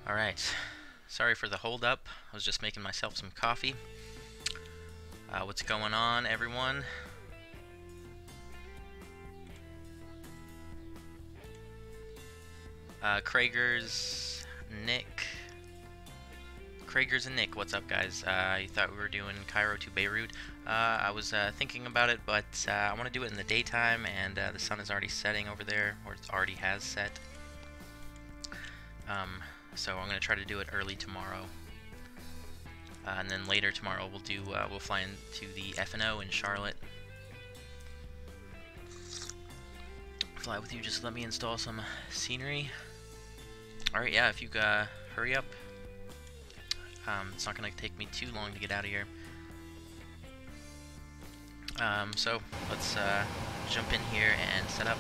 Alright, sorry for the hold up. I was just making myself some coffee. What's going on, everyone? Kragers, and Nick, what's up, guys? You thought we were doing Cairo to Beirut. I was thinking about it, but I want to do it in the daytime, and the sun is already setting over there, or it already has set. So I'm going to try to do it early tomorrow. And then later tomorrow we'll fly into the F&O in Charlotte. Fly with you, just let me install some scenery. Alright, yeah, if you hurry up. It's not going to take me too long to get out of here. So let's jump in here and set up.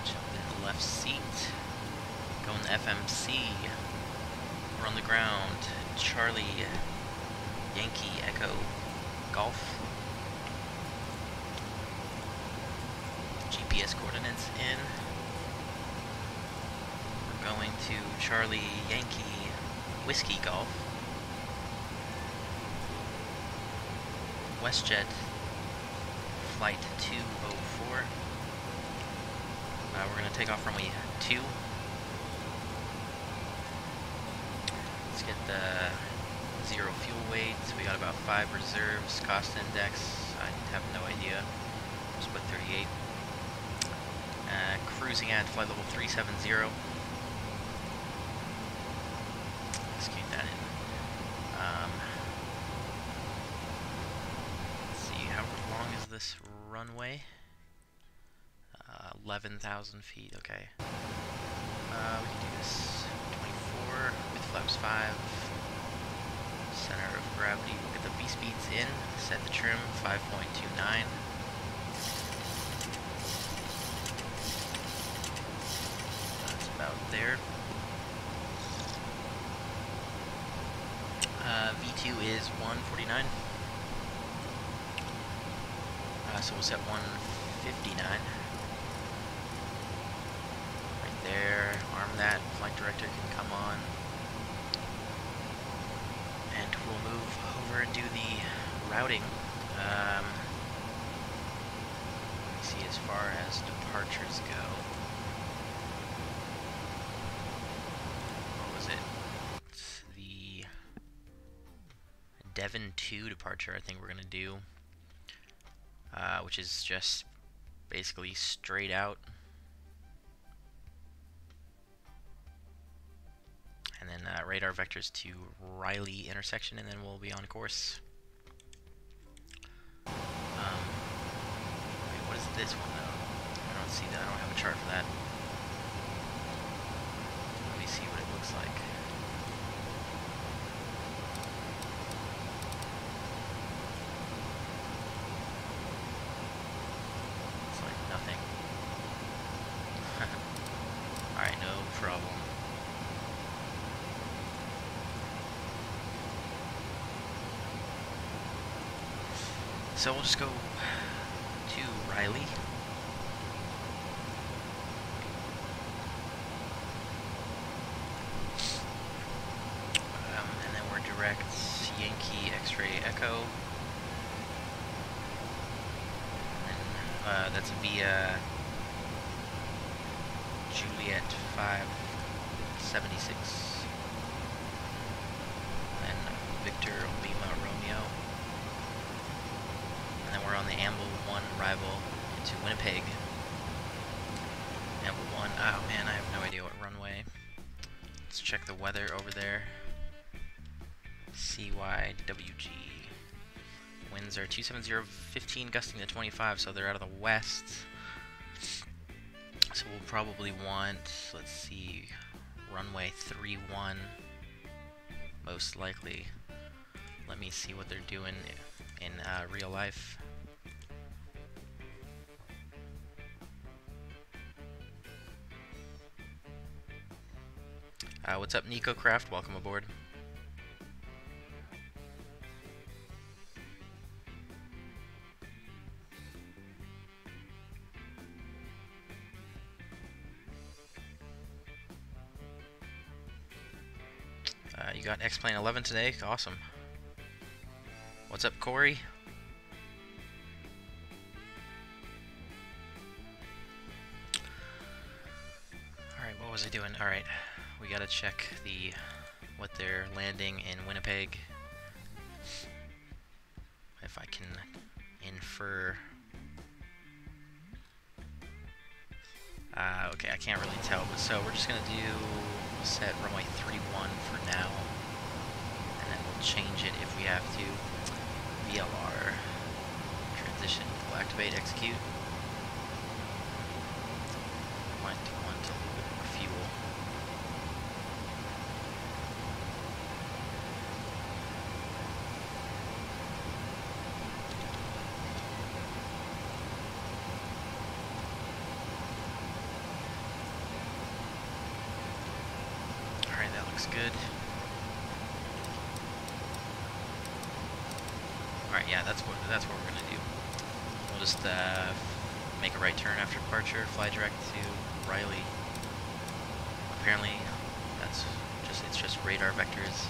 Jump in the left seat. Go in the FMC. We're on the ground. Charlie, Yankee, Echo, Golf. GPS coordinates in. We're going to Charlie, Yankee, Whiskey, Golf. WestJet, flight 204. We're going to take off runway 2. Let's get the zero fuel weight. We got about 5 reserves. Cost index, I have no idea. Just put 38. Cruising at flight level 370. Execute that in. Let's see, how long is this runway? 11,000 feet, okay. We can do this 24 with flaps 5. Center of gravity, we'll get the V-speeds in, set the trim 5.29. That's about there. V2 is 149. So we'll set 159. Right there, arm that, flight director can come on. And we'll move over and do the routing. Let me see, as far as departures go. What was it? It's the Devon 2 departure I think we're going to do. Which is just basically straight out. And then radar vectors to RYLEY intersection, and then we'll be on course. Wait, what is this one though? I don't see that. I don't have a chart for that. Let me see what it looks like. It's like nothing. Alright, no problem. So we'll just go to RYLEY. And then we're direct Yankee X-ray Echo. And then that's via Juliet 576. And Victor Lima Romeo. And then we're on the Amble 1 arrival into Winnipeg. Amble 1, oh man, I have no idea what runway. Let's check the weather over there. CYWG. Winds are 270, 15 gusting to 25, so they're out of the west. So we'll probably want, let's see, runway 31, most likely. Let me see what they're doing in real life. What's up, Nico Craft? Welcome aboard. You got X-Plane 11 today? Awesome. What's up, Corey? Alright, what was I doing? Alright, we gotta check what they're landing in Winnipeg. If I can infer. Okay, I can't really tell, but so we're just gonna set runway 31 for now, and then we'll change it if we have to. VLR, transition, we'll activate, execute. Might want a little bit more fuel. Alright, that looks good. Alright, yeah, that's what we're gonna do. We'll just make a right turn after departure, fly direct to RYLEY. Apparently, it's just radar vectors.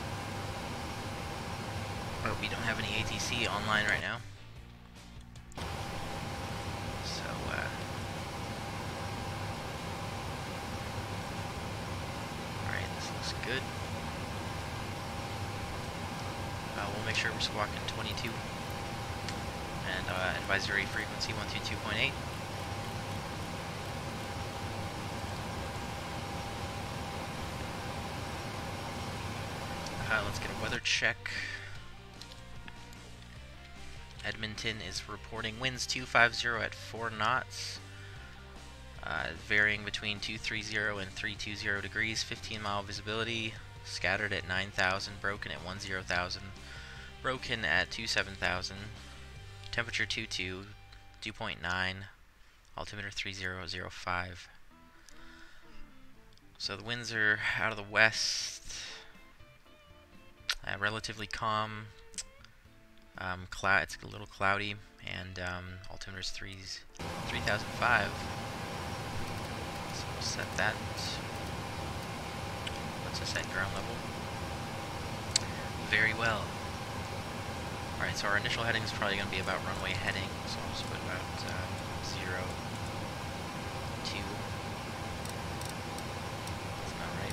But we don't have any ATC online right now. So, alright, this looks good. We'll make sure we're squawking 22. And advisory frequency 122.8. Let's get a weather check. Edmonton is reporting winds 250 at 4 knots, varying between 230 and 320 degrees, 15-mile visibility, scattered at 9,000, broken at 10,000, broken at 27,000, temperature 22, dew point 9, altimeter 3005. So the winds are out of the west. Relatively calm. It's a little cloudy, and altimeter's 3005. So we'll set that. Let's just set ground level. Very well. Alright, so our initial heading is probably going to be about runway heading, so I'll just put about 0, 2. That's about right.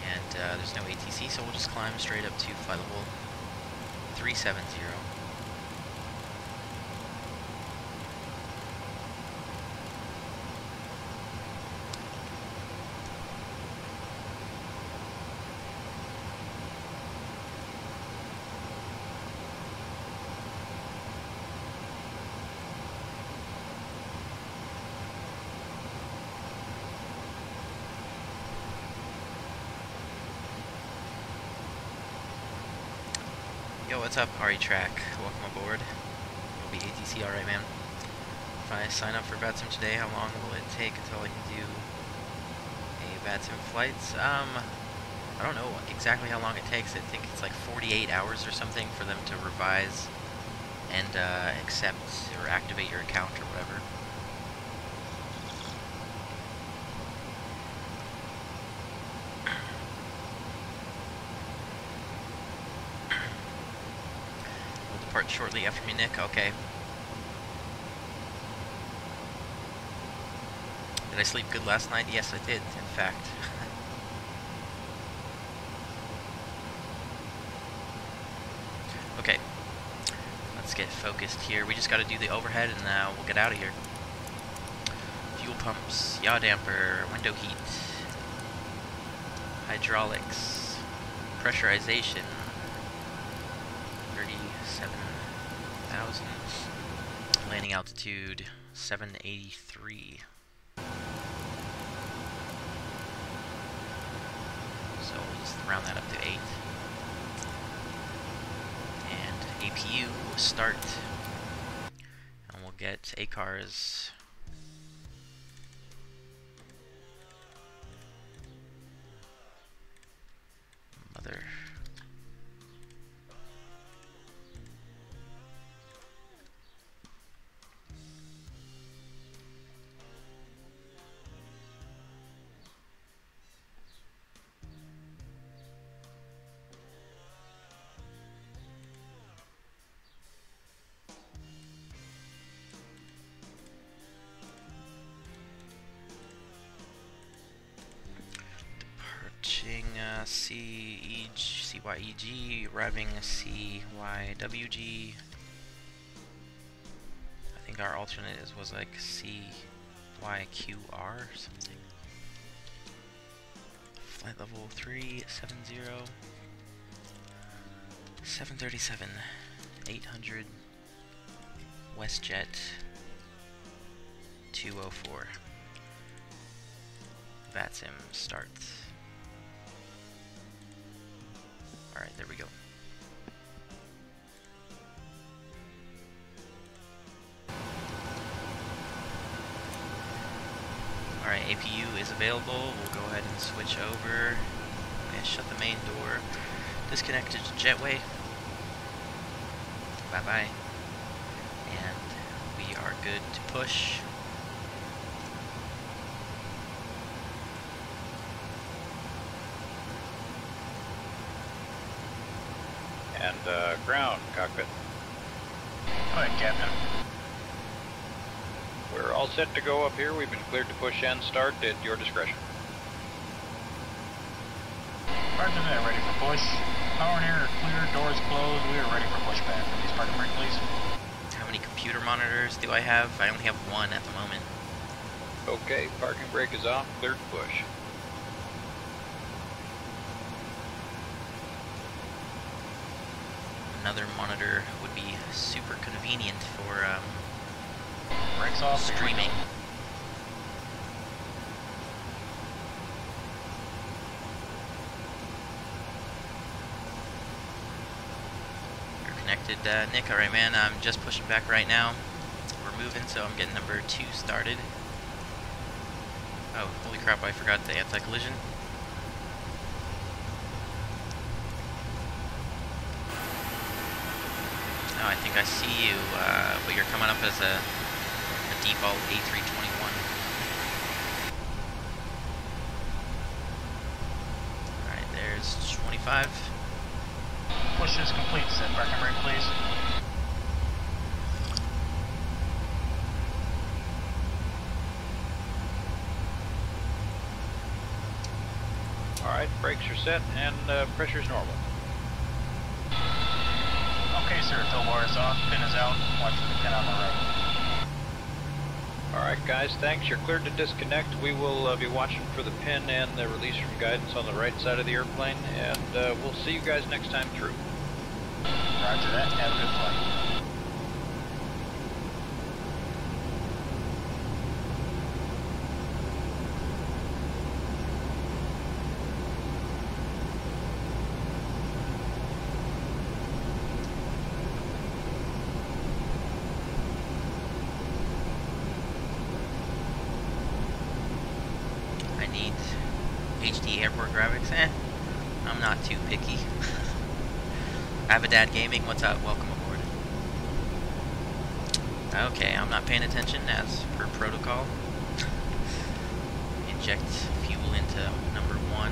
And there's no ATC, so we'll just climb straight up to flight level 370. Yo, what's up, RE Track? Welcome aboard. It'll be ATC, alright, man. If I sign up for VATSIM today, how long will it take until I can do a VATSIM flight? I don't know exactly how long it takes. I think it's like 48 hours or something for them to revise and accept or activate your account or whatever. Shortly after me, Nick. Okay. Did I sleep good last night? Yes, I did, in fact. Okay. Let's get focused here. We just got to do the overhead, and we'll get out of here. Fuel pumps, yaw damper, window heat, hydraulics, pressurization. 37,000. Landing altitude 783. So we'll just round that up to 8. And APU start. And we'll get ACARS. Mother. CYEG, arriving CYWG. I think our alternate was like CYQR or something. Flight level 370. 737-800. WestJet 204. VATSIM starts. Alright, there we go. Alright, APU is available. We'll go ahead and switch over. Okay, shut the main door. Disconnected jetway. Bye bye. And we are good to push. And ground cockpit. Go ahead, Captain. We're all set to go up here. We've been cleared to push and start at your discretion. Roger that, ready for push. Power and air are clear, doors closed. We are ready for pushback. Please parking brake, please. How many computer monitors do I have? I only have one at the moment. Okay, parking brake is off, cleared to push. Another monitor would be super convenient for Brakes off. streaming. You're connected, Nick. Alright, man, I'm just pushing back right now. We're moving, so I'm getting number 2 started. Oh, holy crap, I forgot the anti-collision. Oh, I think I see you, but you're coming up as a default A321. Alright, there's 25. Push is complete. Set parking brake, please. Alright, brakes are set and pressure's normal. Okay, sir. Tow bar is off. Pin is out. Watch for the pin on the right. Alright guys, thanks. You're cleared to disconnect. We will be watching for the pin and the release from guidance on the right side of the airplane, and we'll see you guys next time through. Roger that. Have a good flight. HD airport graphics, I'm not too picky. Avidad Gaming, what's up? Welcome aboard. Okay, I'm not paying attention as per protocol. Inject fuel into number 1.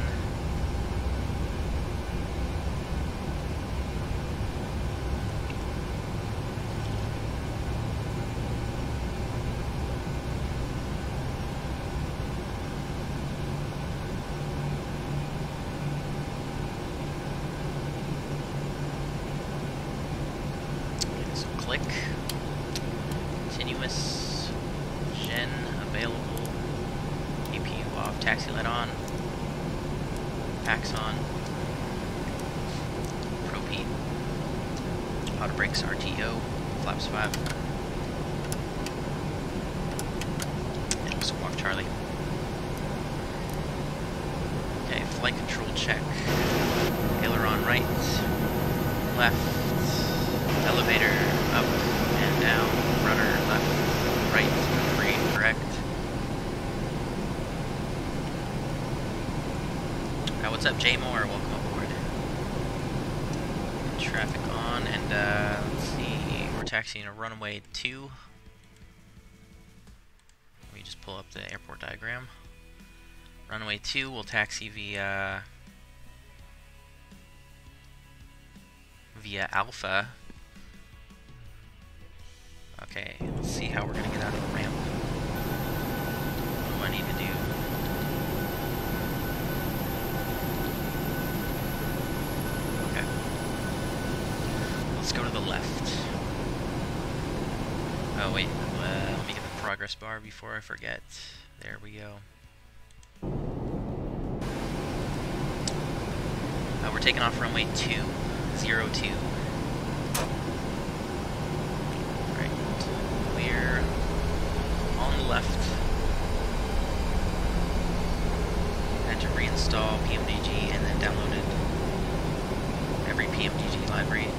Click. Continuous. Gen available. APU off. Taxi light on. Packs on. Propede. Auto brakes RTO. Flaps 5. And squawk Charlie. Okay, flight control check. Aileron right. Left. Elevator up and down, rudder left, right, free, correct. What's up, Jay Moore? Welcome aboard. Traffic on, and let's see, we're taxiing a runway 2. We just pull up the airport diagram. Runway 2, we'll taxi via Alpha. Okay, let's see how we're gonna get out of the ramp. What do I need to do? let's go to the left. Oh wait, let me get the progress bar before I forget. There we go. We're taking off runway 202. Right, we're on the left. Had to reinstall PMDG and then downloaded every PMDG library.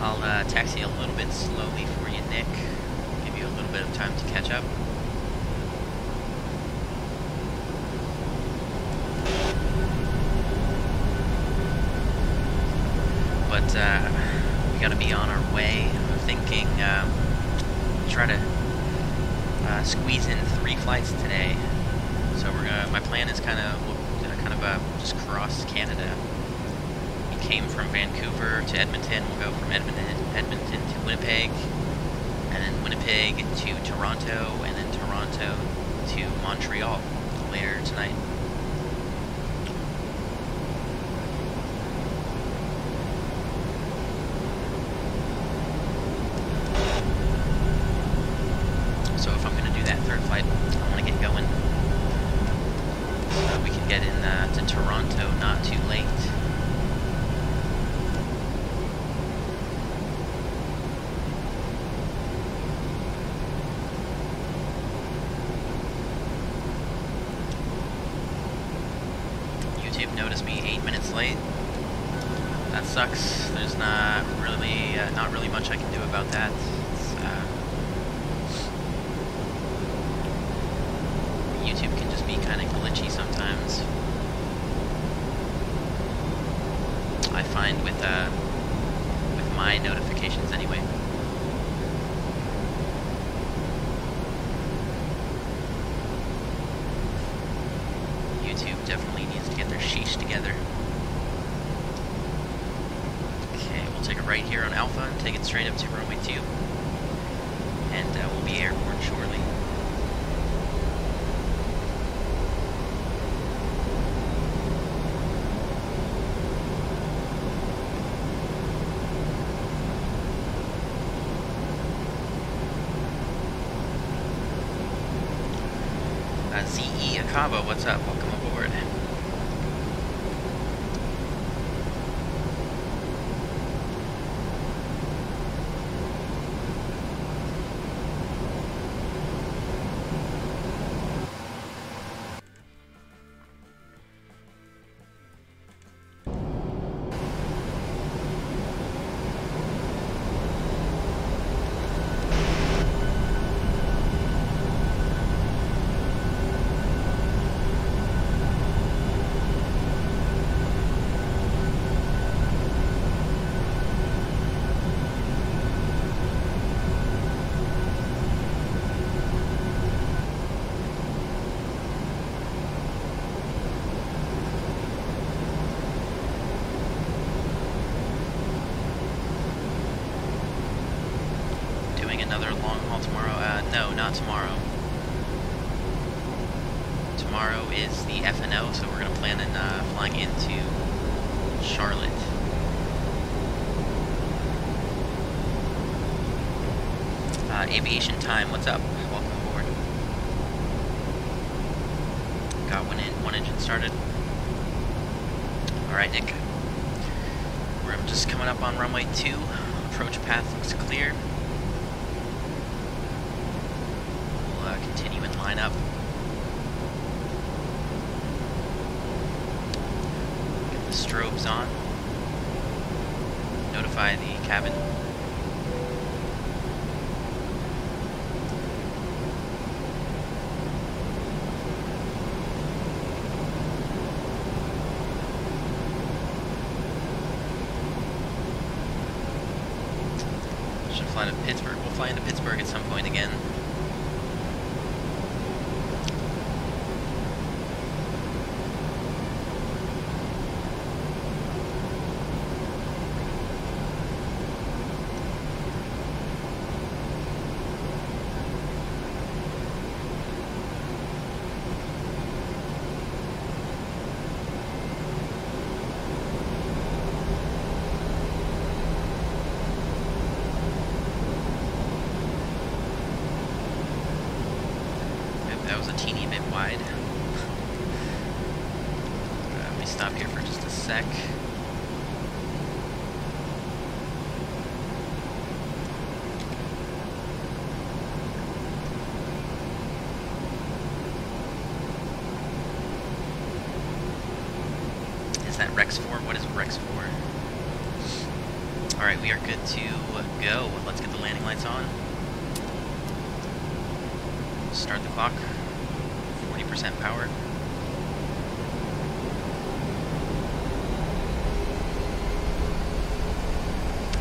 I'll taxi a little bit slowly for you, Nick. Give you a little bit of time to catch up. But we gotta be on our way. I'm thinking try to squeeze in 3 flights today. So we're gonna. My plan is kind of just cross Canada. Came from Vancouver to Edmonton. We'll go from Edmonton to Winnipeg, and then Winnipeg to Toronto, and then Toronto to Montreal later tonight. So if I'm going to do that 3rd flight, I want to get going so we can get in to Toronto not too late. Noticed me 8 minutes late. That sucks. There's not really much I can do about that. YouTube can just be kind of glitchy sometimes. I find with my notifications anyway. YouTube definitely needs to get their sheesh together. Okay, we'll take a right here on Alpha and take it straight up to runway 2. And we'll be airborne shortly. ZICocoSlayzI, what's up? Welcome aboard. Another long haul tomorrow? No, not tomorrow. Tomorrow is the FNO, so we're going to plan on flying into Charlotte. Aviation Time, what's up? Welcome aboard. Got one engine started. Alright, Nick. We're just coming up on runway 2. Approach path looks clear. Continue in lineup. strobes on. Notify the cabin. Should fly to Pittsburgh. We'll fly into Pittsburgh at some point again. That was a teeny bit wide. Let me stop here for just a sec. Is that Rex 4? What is Rex 4? Alright, we are good to go. Let's get the landing lights on. Start the clock. 40% power.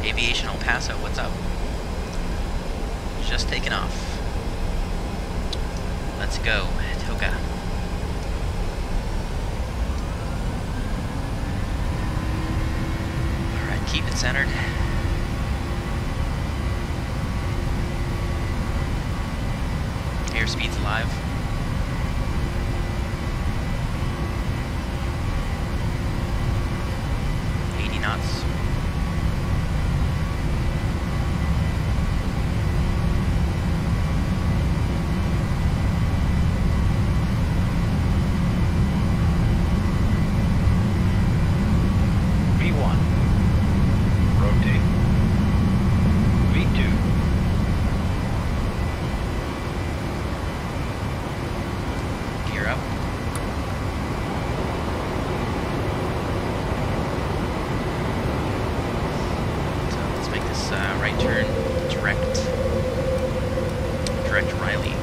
Aviation El Paso, what's up? Just taking off. Let's go, Toka. Alright, keep it centered. Airspeed's alive. Knots. V1. Rotate. V2. Gear up. Right turn, direct RYLEY.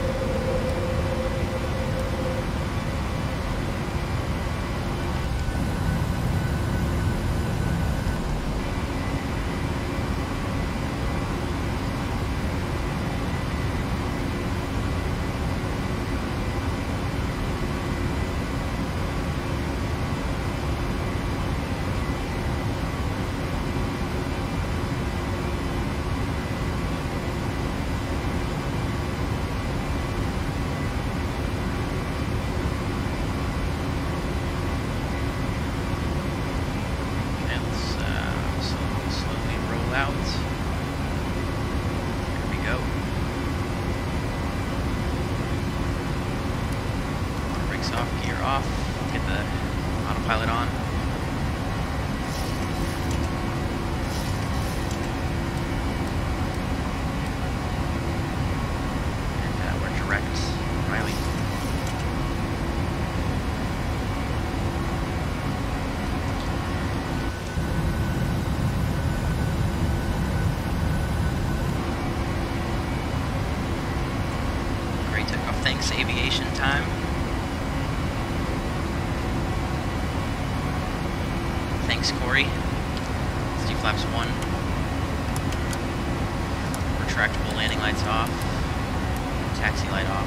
Off, get the autopilot on. And we're direct RYLEY. Great takeoff. Thanks, Aviation Time. Thanks, Corey. SD flaps 1. Retractable landing lights off. Taxi light off.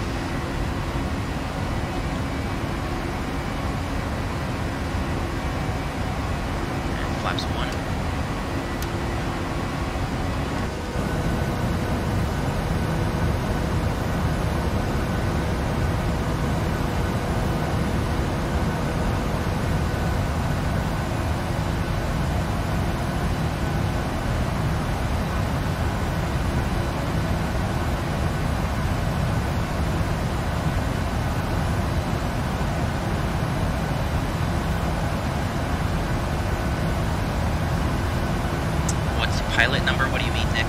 And flaps 1. Pilot number, what do you mean, Nick?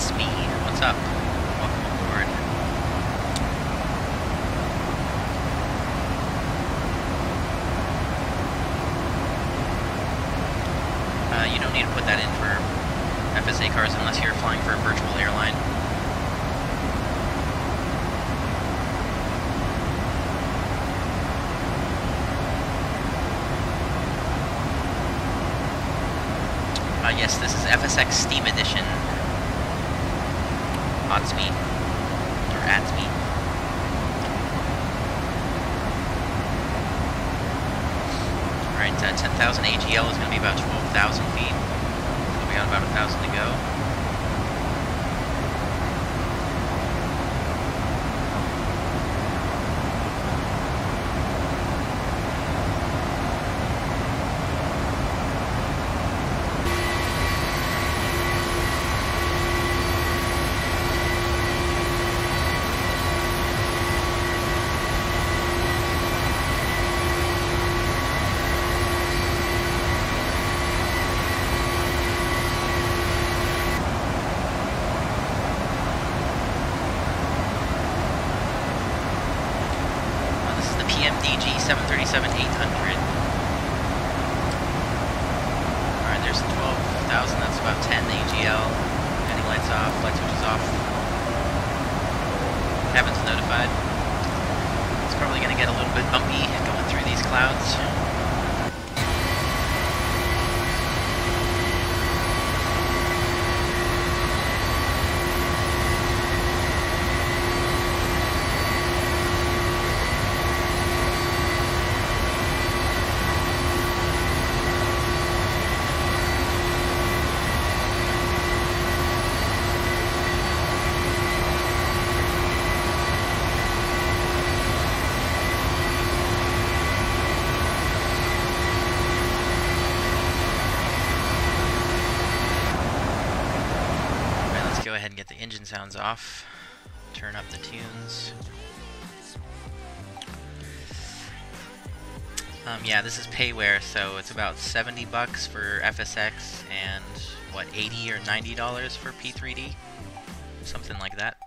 Otsby, what's up? Welcome aboard. You don't need to put that in for FSA cars unless you're flying for a virtual airline. Yes, this is FSX Steam Edition. Otsby. Or Atsby. Alright, 10,000 AGL is going to be about 12,000 feet. So we got about 1,000 to go. PMDG 737-800. Alright, there's 12,000, that's about 10 AGL. Heading lights off, light switches off. Cabin's notified. It's probably going to get a little bit bumpy going through these clouds. Go ahead and get the engine sounds off. Turn up the tunes. Yeah, this is payware, so it's about $70 for FSX and what, $80 or $90 for P3D, something like that.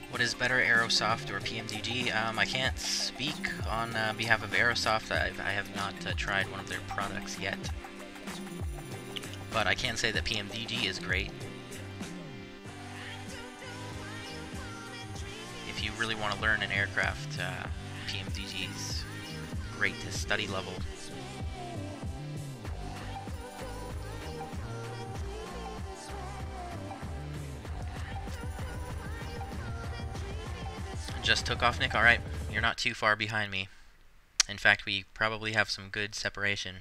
What is better, Aerosoft or PMDG? I can't speak on behalf of Aerosoft. I have not tried one of their products yet. But I can say that PMDG is great. If you really want to learn an aircraft, PMDG is great to study level. Just took off, Nick? Alright, you're not too far behind me. In fact, we probably have some good separation.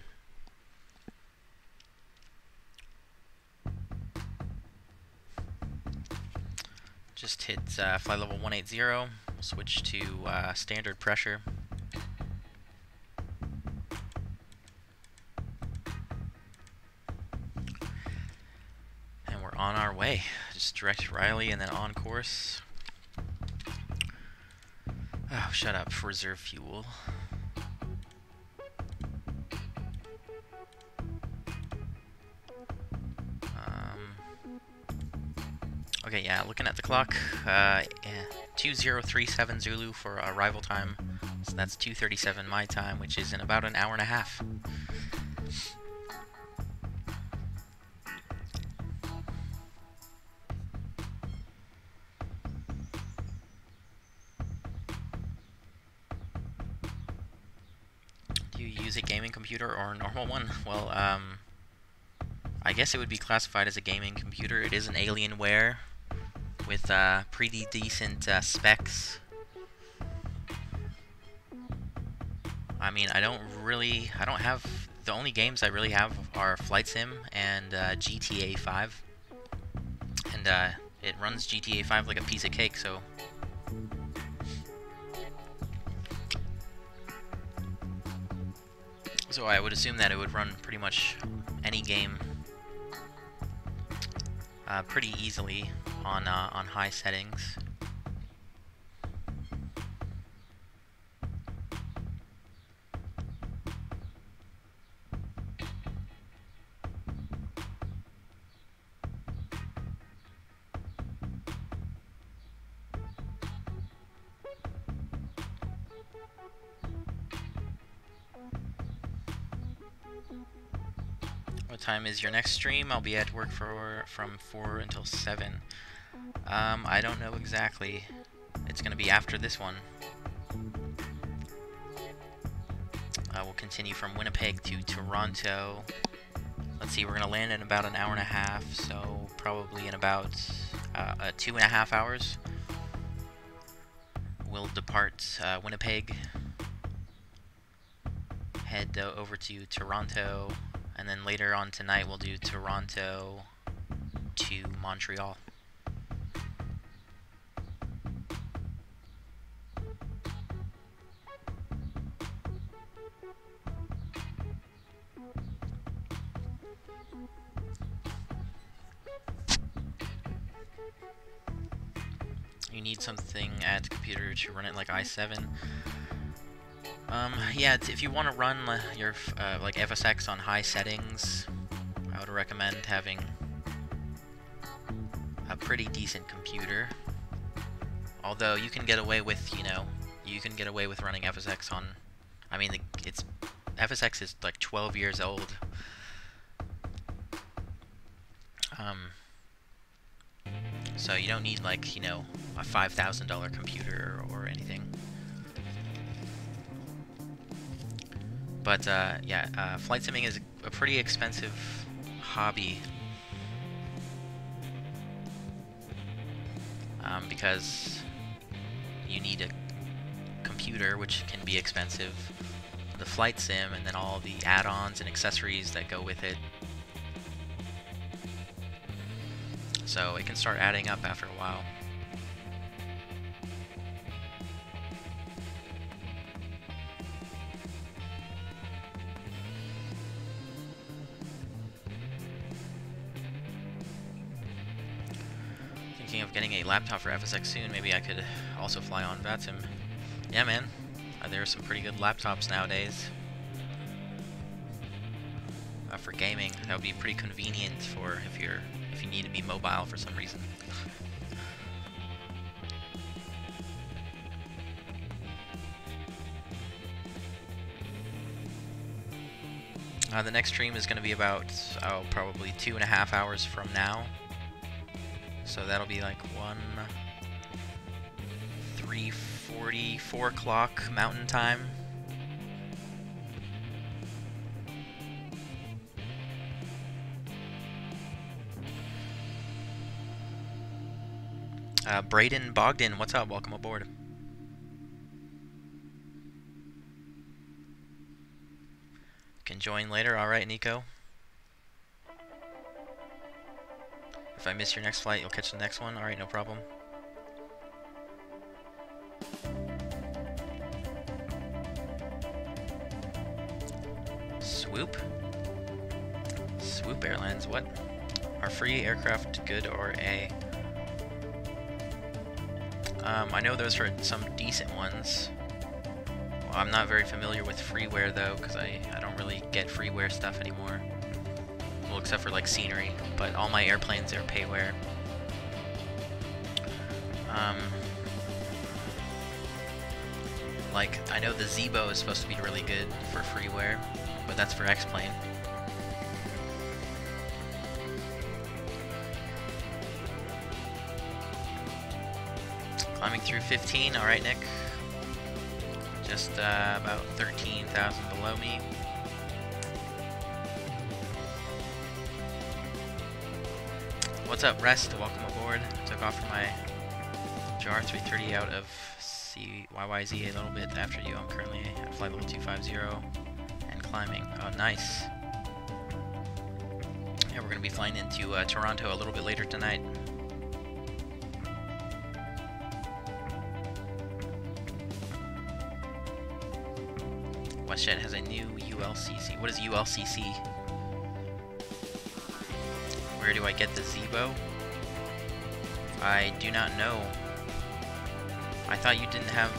Just hit fly level 180. We'll switch to standard pressure. And we're on our way. Just direct RYLEY and then on course. Oh, shut up. Reserve fuel. Okay, yeah, looking at the clock, 2037 Zulu for arrival time, so that's 2:37 my time, which is in about an hour and a half. Do you use a gaming computer or a normal one? Well, I guess it would be classified as a gaming computer. It is an Alienware with pretty decent specs. I mean, I don't have, the only games I really have are Flight Sim and GTA 5. And it runs GTA 5 like a piece of cake, so... So I would assume that it would run pretty much any game pretty easily on high settings. What time is your next stream? I'll be at work from 4 until 7. I don't know exactly. It's going to be after this one. We'll continue from Winnipeg to Toronto. Let's see, we're going to land in about an hour and a half, so probably in about 2.5 hours. We'll depart Winnipeg, head over to Toronto, and then later on tonight we'll do Toronto to Montreal. You need something at the computer to run it like i7. Yeah, if you want to run your like FSX on high settings, I would recommend having a pretty decent computer. Although you can get away with, you know, you can get away with running FSX on, I mean, FSX is like 12 years old. So you don't need, like, you know, a $5,000 computer or anything. But yeah, flight simming is a pretty expensive hobby, because you need a computer, which can be expensive, the flight sim, and then all the add-ons and accessories that go with it. So it can start adding up after a while. Thinking of getting a laptop for FSX soon. Maybe I could also fly on VATSIM. Yeah, man. There are some pretty good laptops nowadays. For gaming, that would be pretty convenient for if you need to be mobile for some reason. The next stream is going to be about probably 2.5 hours from now. So that'll be like 3:40, 4 o'clock Mountain Time. Braden Bogdan, what's up? Welcome aboard. Can join later. Alright, Nico. If I miss your next flight, you'll catch the next one. Alright, no problem. Swoop? Swoop Airlines, what? Are free aircraft good or A? I know those are some decent ones. Well, I'm not very familiar with freeware though, because I don't really get freeware stuff anymore. Well, except for like scenery, but all my airplanes are payware. Like, I know the Zebo is supposed to be really good for freeware, but that's for X-Plane. Climbing through 15, alright Nick. Just about 13,000 below me. What's up, Rest? Welcome aboard. Took off for my JR330 out of see YYZ a little bit after you. I'm currently at flight level 250 and climbing. Oh, nice. Yeah, we're going to be flying into Toronto a little bit later tonight. WestJet has a new ULCC. What is ULCC? Where do I get the Zebo? I do not know. I thought you didn't have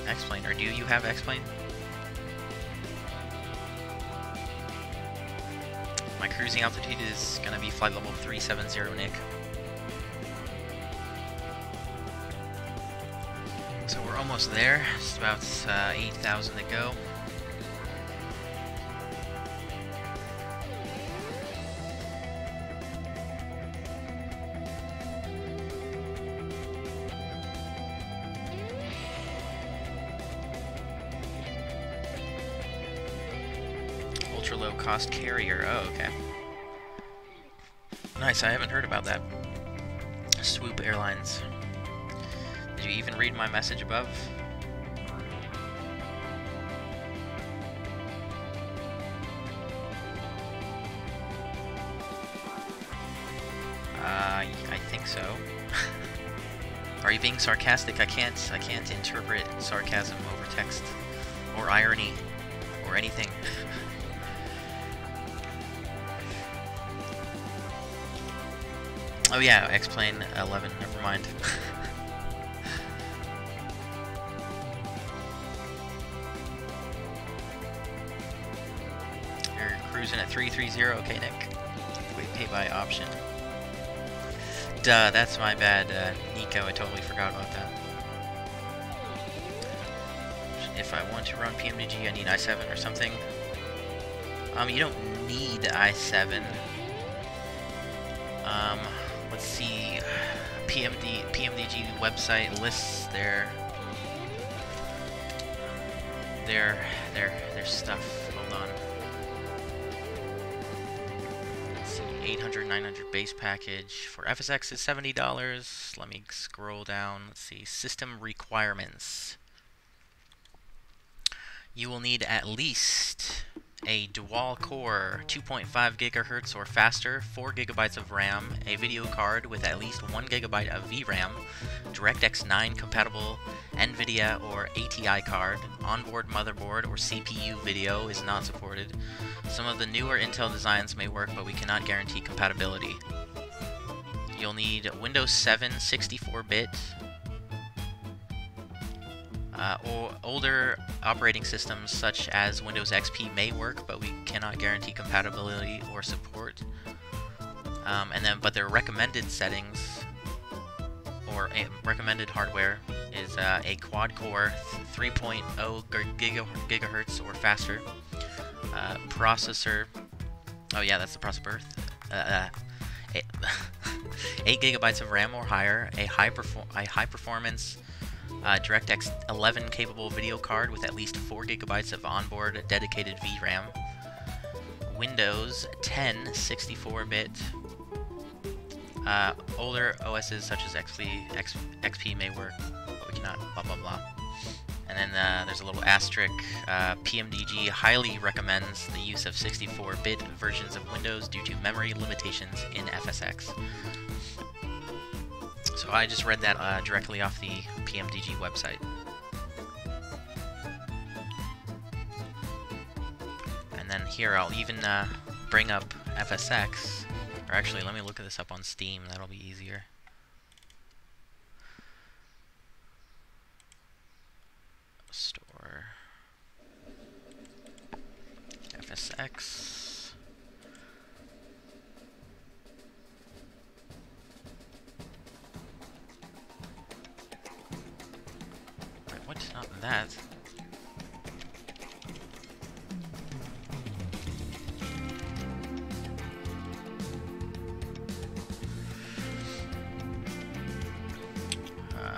X-Plane, or do you have X-Plane? My cruising altitude is going to be flight level 370, Nick. So we're almost there. It's about 8,000 to go. Ultra low cost carrier. Oh, okay. Nice, I haven't heard about that. Swoop Airlines. Did you even read my message above? I think so. Are you being sarcastic? I can't interpret sarcasm over text, or irony, or anything. Oh yeah, X-Plane 11, never mind. You're cruising at 330, okay Nick. Wait, pay by option. Duh, that's my bad, Nico, I totally forgot about that. If I want to run PMDG, I need i7 or something. You don't need i7. Let's see, PMDG website lists their stuff. Hold on. Let's see, 800, 900 base package for FSX is $70. Let me scroll down. Let's see, system requirements. You will need at least a dual-core 2.5 GHz or faster, 4 GB of RAM, a video card with at least 1 GB of VRAM, DirectX 9 compatible NVIDIA or ATI card, onboard motherboard or CPU video is not supported. Some of the newer Intel designs may work, but we cannot guarantee compatibility. You'll need Windows 7 64-bit, or older operating systems such as Windows XP may work, but we cannot guarantee compatibility or support. But their recommended settings or recommended hardware is a quad-core 3.0 gigahertz or faster processor. Oh yeah, that's the processor. 8 GB of RAM or higher, a high performance DirectX 11 capable video card with at least 4 GB of onboard dedicated VRAM, Windows 10 64-bit, older OSs such as XP may work, but we cannot, blah blah blah. And then there's a little asterisk, PMDG highly recommends the use of 64-bit versions of Windows due to memory limitations in FSX. So I just read that directly off the PMDG website. And then here I'll even bring up FSX. Or actually, let me look at this up on Steam. That'll be easier. Store. FSX. Not that.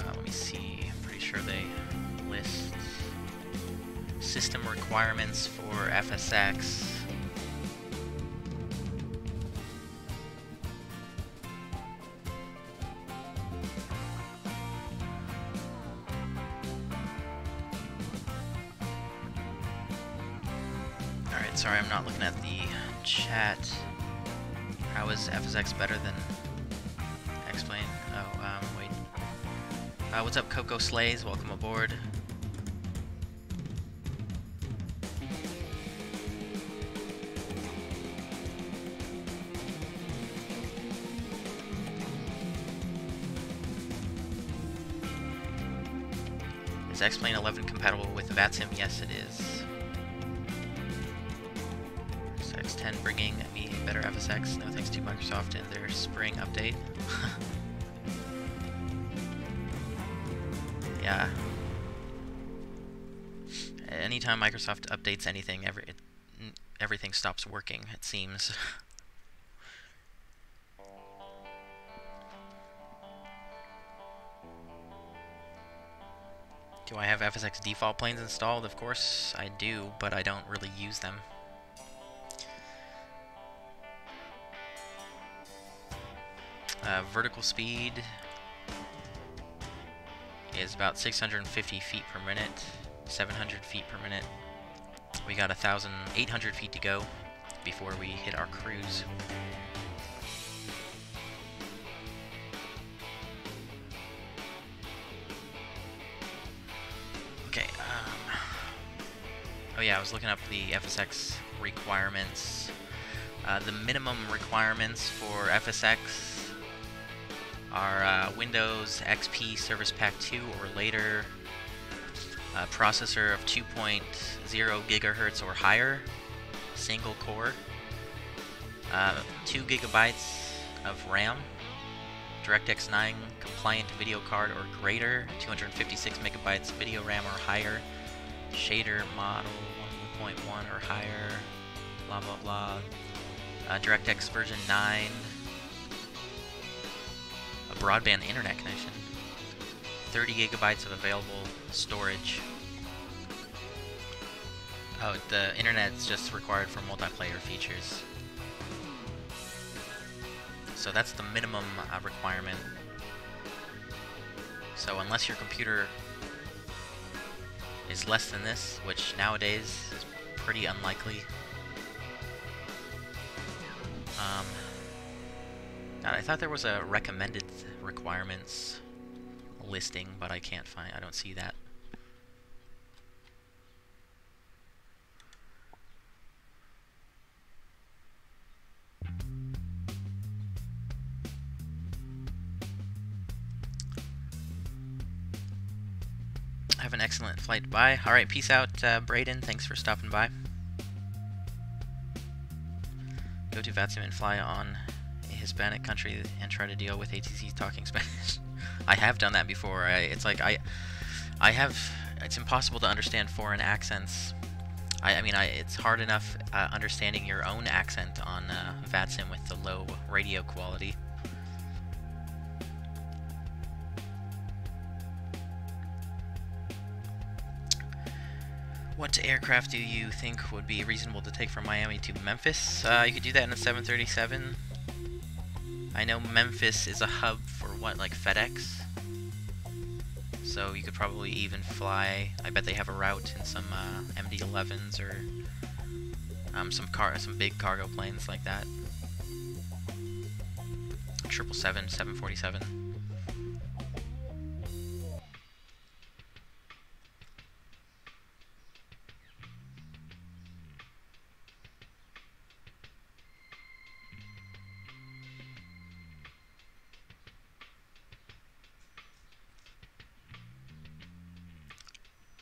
Let me see. I'm pretty sure they list system requirements for FSX. Sorry, I'm not looking at the chat. How is FSX better than Explain? Oh, wait. What's up, CiCocoSlayzI? Welcome aboard. Is X-Plane 11 compatible with VATSIM? Yes, it is. Is X10 bringing me better FSX? No thanks to Microsoft and their spring update. Yeah. Anytime Microsoft updates anything, everything stops working, it seems. Do I have FSX default planes installed? Of course I do, but I don't really use them. Vertical speed is about 650 feet per minute, 700 feet per minute. We got 1,800 feet to go before we hit our cruise. Okay, oh yeah, I was looking up the FSX requirements. The minimum requirements for FSX are Windows XP Service Pack 2 or later, processor of 2.0 gigahertz or higher, single core, 2 gigabytes of RAM, DirectX 9 compliant video card or greater, 256 megabytes video RAM or higher, shader model 1.1 or higher, blah blah blah, DirectX version 9, a broadband internet connection, 30 gigabytes of available storage. Oh, the internet's just required for multiplayer features. So that's the minimum requirement. So unless your computer is less than this, which nowadays is pretty unlikely. God, I thought there was a recommended requirements listing, but I can't find. I don't see that. Have an excellent flight. Bye. All right, peace out, Braden. Thanks for stopping by. Go to VATSIM and fly on a Hispanic country and try to deal with ATCs talking Spanish. I have done that before. It's impossible to understand foreign accents. It's hard enough understanding your own accent on VATSIM with the low radio quality. What aircraft do you think would be reasonable to take from Miami to Memphis? You could do that in a 737. I know Memphis is a hub for what, like FedEx? So you could probably even fly. I bet they have a route in some MD-11s or some big cargo planes like that. 777, 747.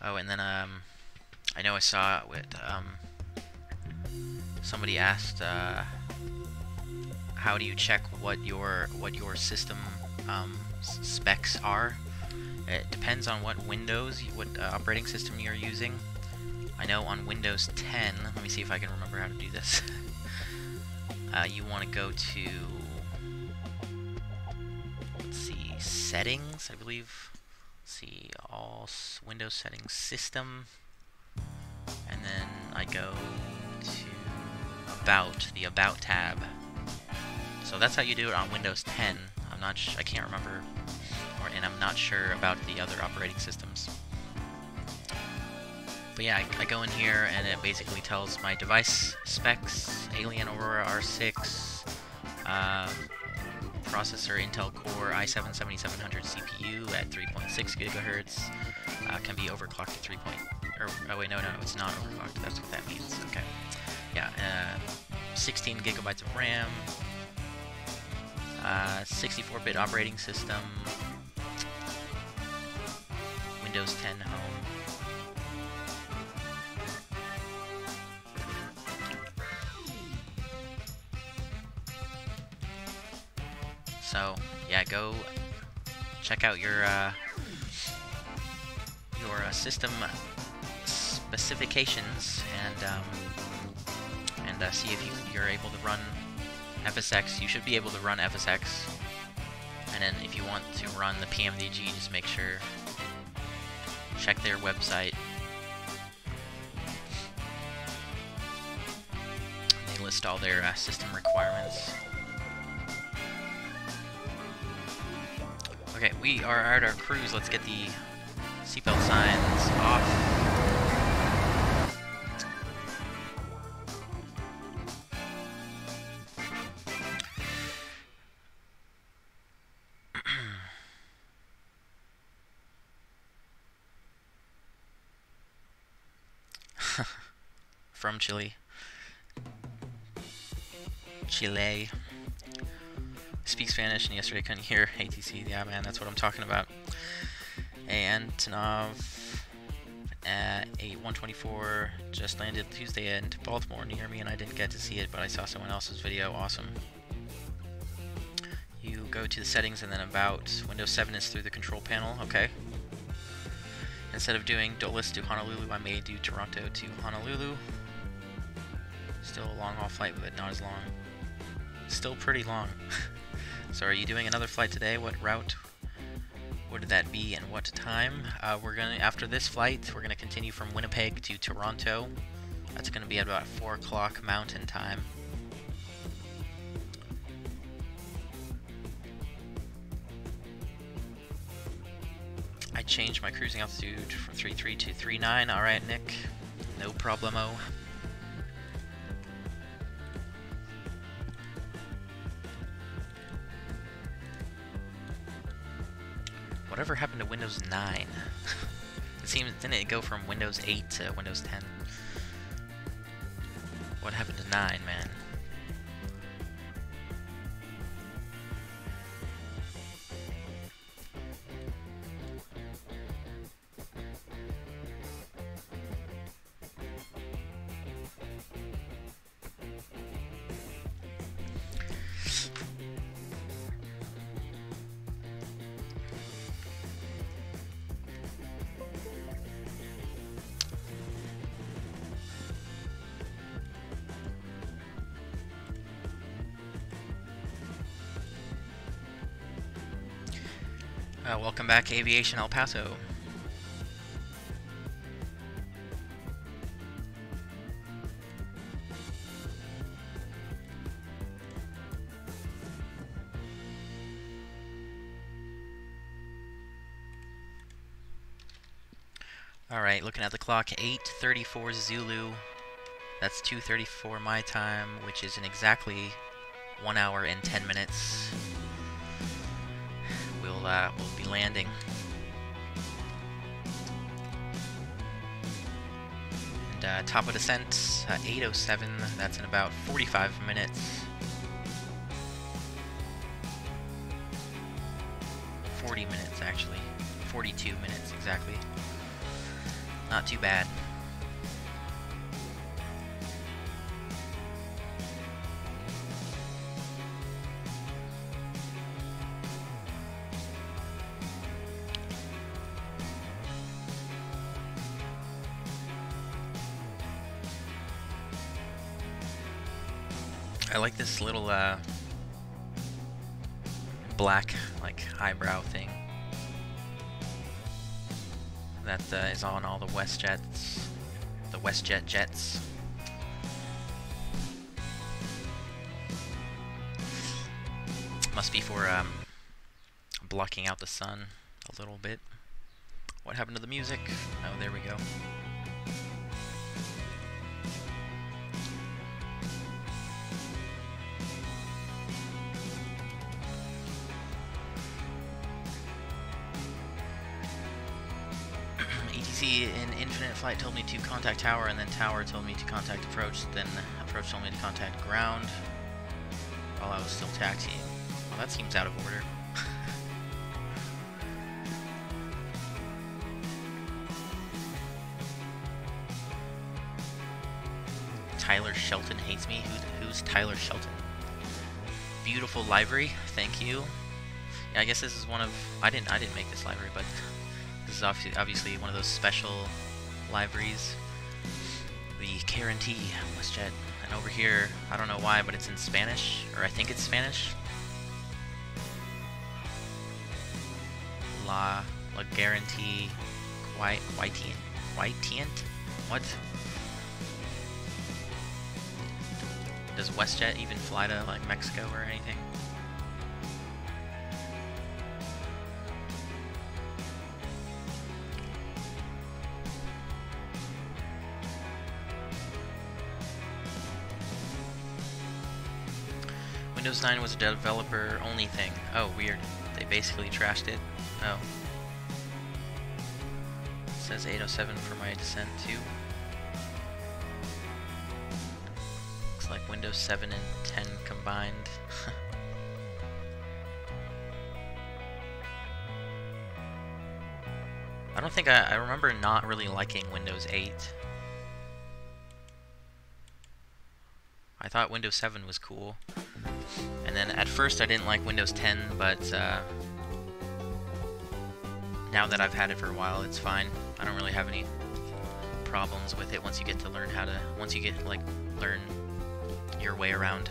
Oh, and then I know I saw it with somebody asked how do you check what your system specs are. It depends on what operating system you're using. I know on Windows 10, let me see if I can remember how to do this. You want to go to, let's see, settings, I believe. Let's see, all Windows settings, system, and then I go to about, the About tab. So that's how you do it on Windows 10. I can't remember, and I'm not sure about the other operating systems. But yeah, I go in here and it basically tells my device specs: Alienware Aurora R6, processor Intel Core i7-7700 CPU at 3.6 gigahertz. Can be overclocked to 3. Oh wait, no, it's not overclocked. That's what that means. Okay. Yeah, 16 gigabytes of RAM, 64-bit operating system, Windows 10 Home. So yeah, go check out your system specifications and see if you're able to run FSX. You should be able to run FSX, and then if you want to run the PMDG, just make sure check their website. They list all their system requirements. Okay, we are at our cruise. Let's get the seatbelt signs off. From Chile. Speak Spanish, and yesterday couldn't hear ATC. Yeah, man, that's what I'm talking about. Antonov at 124 just landed Tuesday in Baltimore near me, and I didn't get to see it, but I saw someone else's video. Awesome. You go to the settings and then about. Windows 7 is through the control panel. Okay. Instead of doing Dulles to Honolulu, I may do Toronto to Honolulu. Still a long haul flight, but not as long. Still pretty long. So are you doing another flight today? What route would that be and what time? After this flight, we're gonna continue from Winnipeg to Toronto. That's gonna be at about 4 o'clock Mountain Time. I changed my cruising altitude from 3.3 to 3.9. Alright, Nick. No problemo. Whatever happened to Windows 9? It seems, didn't it go from Windows 8 to Windows 10? What happened to 9, man? Welcome back, Aviation El Paso. Alright, looking at the clock, 8:34 Zulu. That's 2:34 my time, which is in exactly 1 hour and 10 minutes. We'll be landing. And top of descent, 8:07. That's in about 45 minutes. 40 minutes, actually. 42 minutes, exactly. Not too bad. I like this little black like eyebrow thing that is on all the WestJets, the WestJet jets. Must be for blocking out the sun a little bit. What happened to the music? Oh, there we go. see in Infinite Flight told me to contact tower, and then tower told me to contact approach, then approach told me to contact ground while I was still taxiing. Well, that seems out of order. Tyler Shelton hates me. Who's Tyler Shelton? Beautiful library, thank you. Yeah, I guess this is one of I didn't make this library, but this is obviously one of those special libraries. The guarantee WestJet, and over here I don't know why, but it's in Spanish, or I think it's Spanish. La guarantee quitient. What? Does WestJet even fly to, like, Mexico or anything? Windows 9 was a developer-only thing. Oh, weird. They basically trashed it. Oh. It says 807 for my descent, too. Like Windows 7 and 10 combined. I don't think I remember not really liking Windows 8. I thought Windows 7 was cool. And then at first I didn't like Windows 10, but now that I've had it for a while, it's fine. I don't really have any problems with it once you get to learn how to, learn your way around.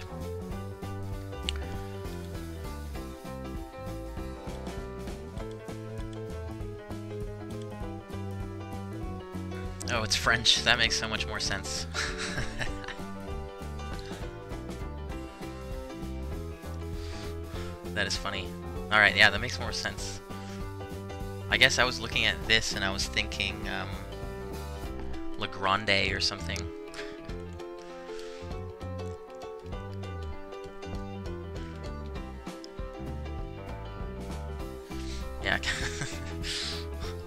Oh, it's French. That makes so much more sense. That is funny. Alright, yeah, that makes more sense. I guess I was looking at this and I was thinking Le Grande or something. Yeah,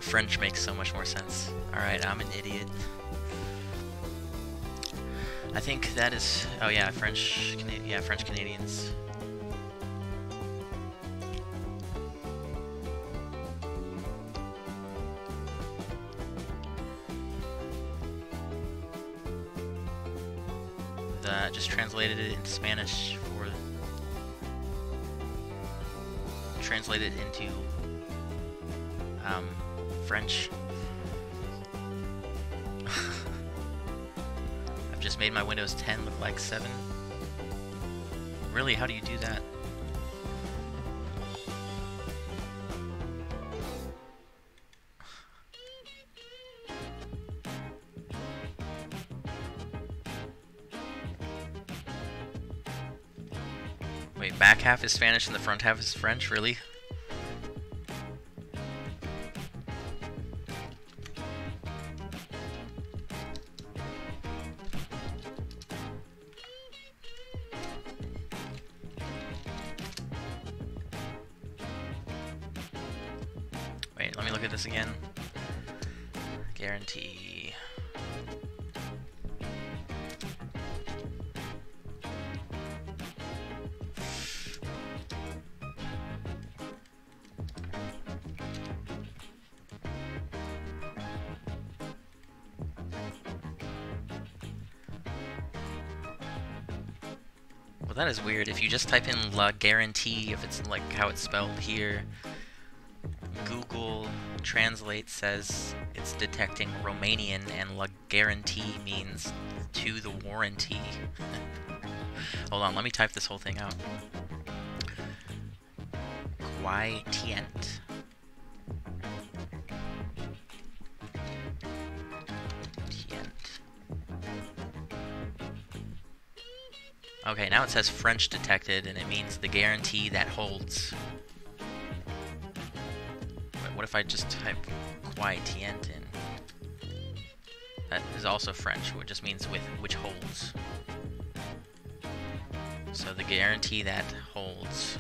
French makes so much more sense. Alright, I'm an idiot. I think that is... oh yeah, French Canadians. Just translated it into Spanish for... translated into French. I've just made my Windows 10 look like 7. Really, how do you do that? Wait, back half is Spanish and the front half is French? Really? Wait, let me look at this again. Guarantee. Well, that is weird. If you just type in La Guarantee, if it's like how it's spelled here, Google Translate says it's detecting Romanian, and La Guarantee means to the warranty. Hold on, let me type this whole thing out. Quitient. Okay, now it says French detected, and it means the guarantee that holds. What if I just type quitient in? That is also French, which just means with which holds. So the guarantee that holds.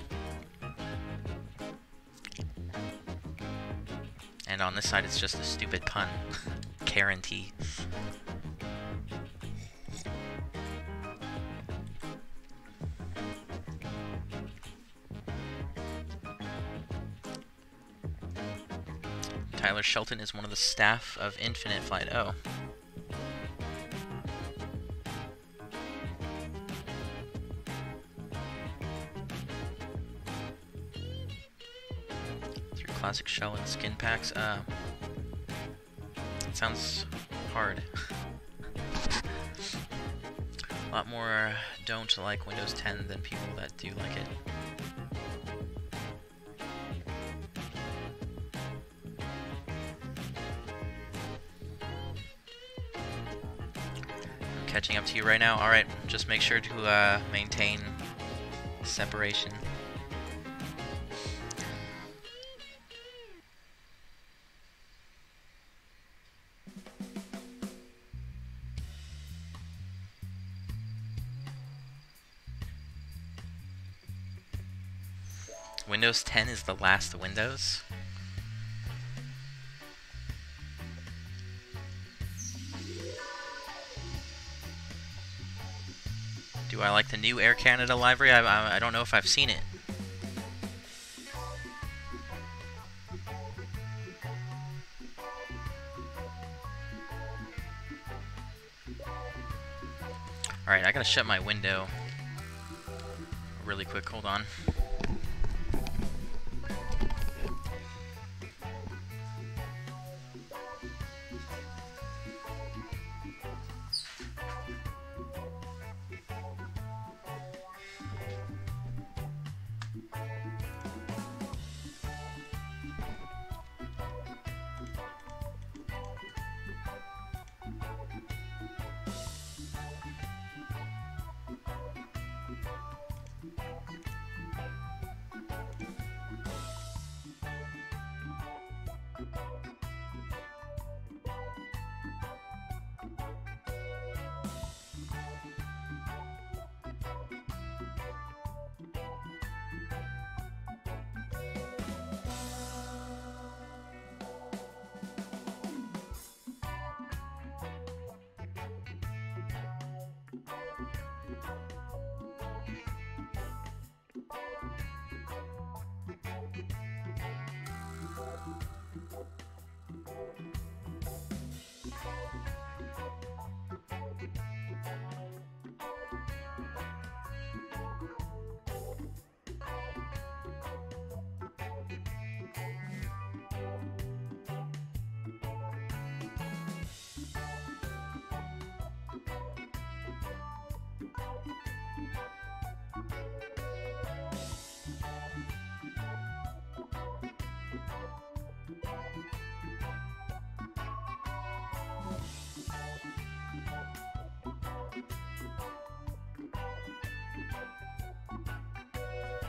And on this side, it's just a stupid pun. Guarantee. Tyler Shelton is one of the staff of Infinite Flight O. Through classic shell and skin packs. It sounds hard. A lot more don't like Windows 10 than people that do like it. Catching up to you right now. Alright, just make sure to maintain separation. Windows 10 is the last Windows. Do I like the new Air Canada livery? I don't know if I've seen it. Alright, I gotta shut my window really quick. Hold on.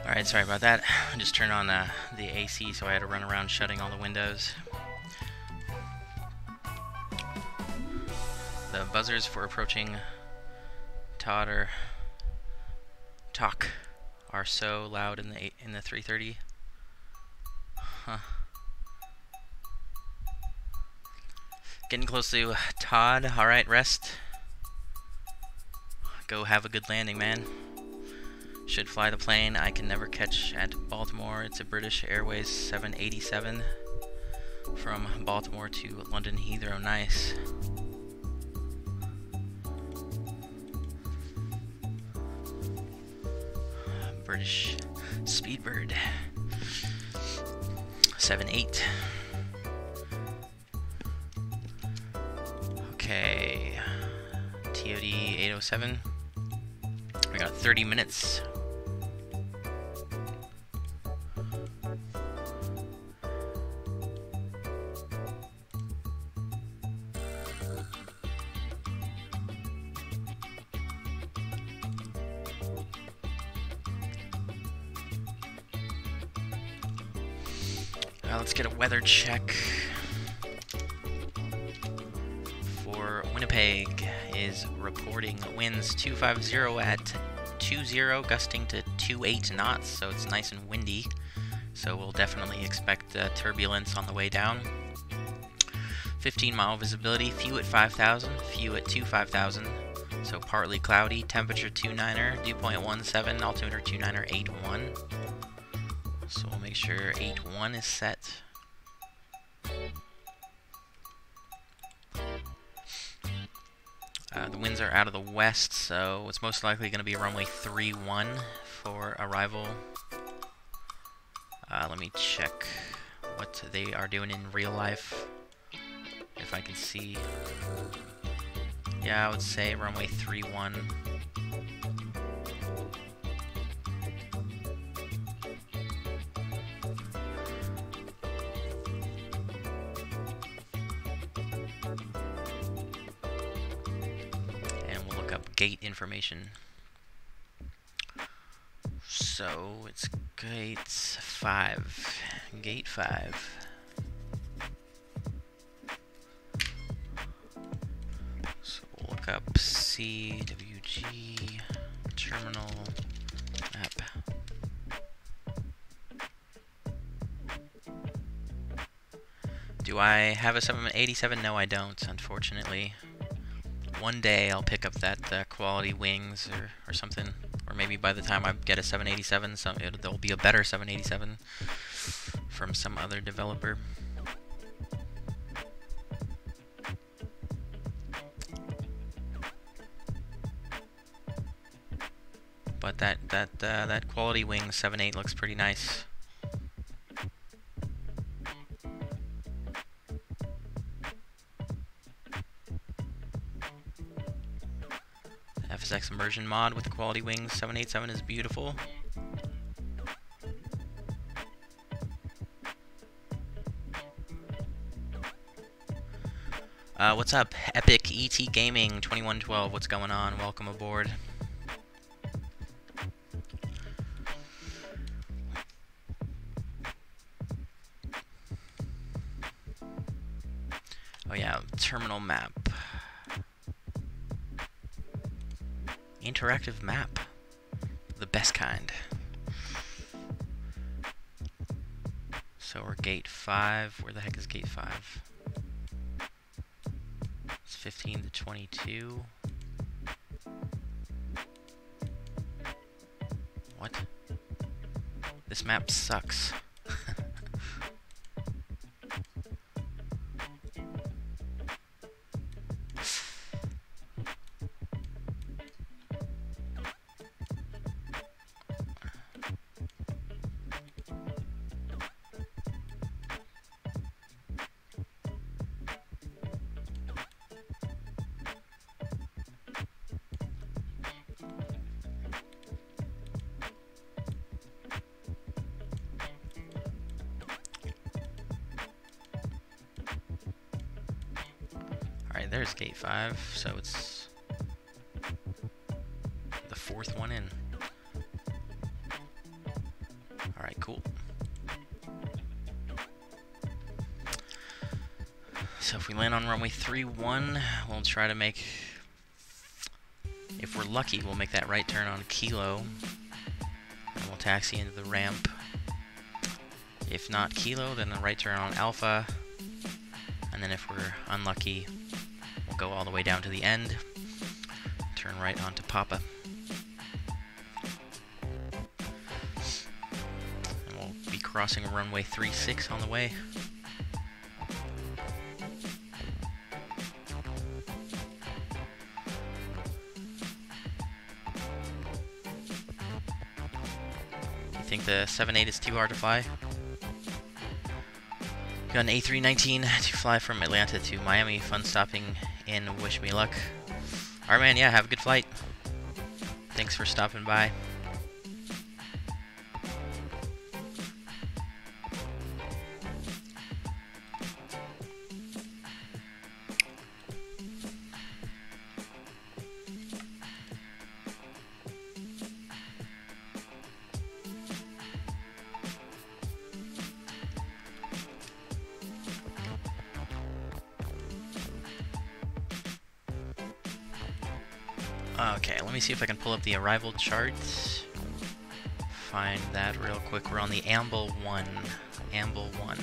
Alright, sorry about that. I just turned on the AC, so I had to run around shutting all the windows. The buzzers for approaching Todd or talk are so loud in the 330. Huh. Getting close to Todd. Alright, rest. Go have a good landing, man. Should fly the plane I can never catch at Baltimore. It's a British Airways 787 from Baltimore to London Heathrow. Nice. British Speedbird 78. Okay, TOD 807. We got 30 minutes. Let's get a weather check for Winnipeg. Is reporting winds 250 at 20, gusting to 28 knots, so it's nice and windy. So we'll definitely expect turbulence on the way down. 15-mile visibility, few at 5,000, few at 5,000. So partly cloudy, temperature 29er, dew point 17, altimeter 29er 81. So we'll make sure 81 is set. The winds are out of the west, so it's most likely going to be runway 31 for arrival. Let me check what they are doing in real life, if I can see. Yeah, I would say runway 31. Gate information. So it's gate 5. Gate 5. So we'll look up CWG terminal map. Do I have a 787? No, I don't, unfortunately. One day I'll pick up that quality wings or something, or maybe by the time I get a 787, there'll be a better 787 from some other developer. But that quality wing 7.8 looks pretty nice. FSX immersion mod with the quality wings 787 is beautiful. What's up, Epic ET Gaming 2112? What's going on? Welcome aboard. Oh yeah, terminal map. Interactive map. The best kind. So we're gate 5. Where the heck is gate 5? It's 15 to 22. What? This map sucks. Alright, there's gate 5, so it's the 4th one in. Alright, cool. So if we land on runway 31, we'll try to make, if we're lucky, we'll make that right turn on Kilo, and we'll taxi into the ramp. If not Kilo, then the right turn on Alpha, and then if we're unlucky, we'll go all the way down to the end, turn right onto Papa. And we'll be crossing runway 36 on the way. You think the 7.8 is too hard to fly? Got an A319 to fly from Atlanta to Miami. Fun stopping in. Wish me luck. Alright, man. Yeah, have a good flight. Thanks for stopping by. Okay, let me see if I can pull up the arrival chart. Find that real quick. We're on the Amble 1. Amble 1.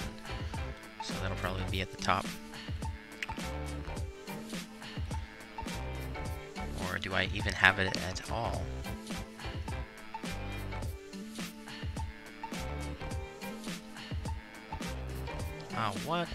So that'll probably be at the top. Or do I even have it at all? What?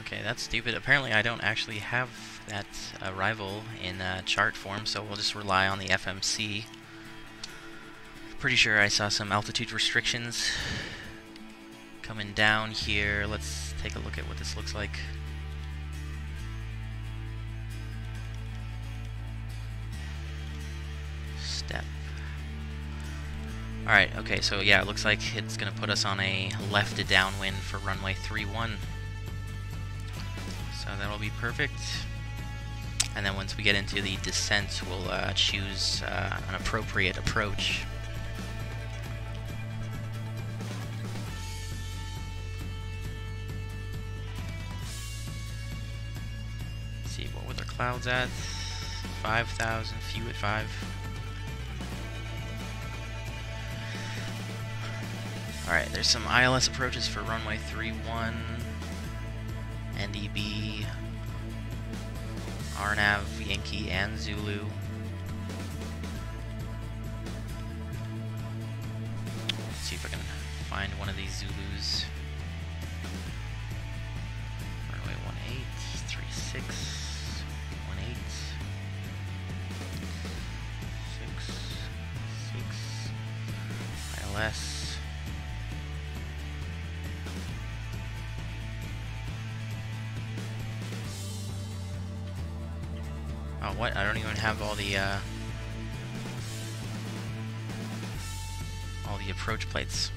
Okay, that's stupid. Apparently I don't actually have that arrival in chart form, so we'll just rely on the FMC. Pretty sure I saw some altitude restrictions coming down here. Let's take a look at what this looks like. Step. Alright, okay, so yeah, it looks like it's going to put us on a left to downwind for runway 31. So that'll be perfect. And then once we get into the descent, we'll choose an appropriate approach. Let's see, what were the clouds at? 5,000, few at 5. Alright, there's some ILS approaches for runway 31. NDB, RNAV, Yankee, and Zulu. Let's see if I can find one of these Zulus. Runway 18, 36, 18, 6, ILS. Oh, what? I don't even have all the approach plates.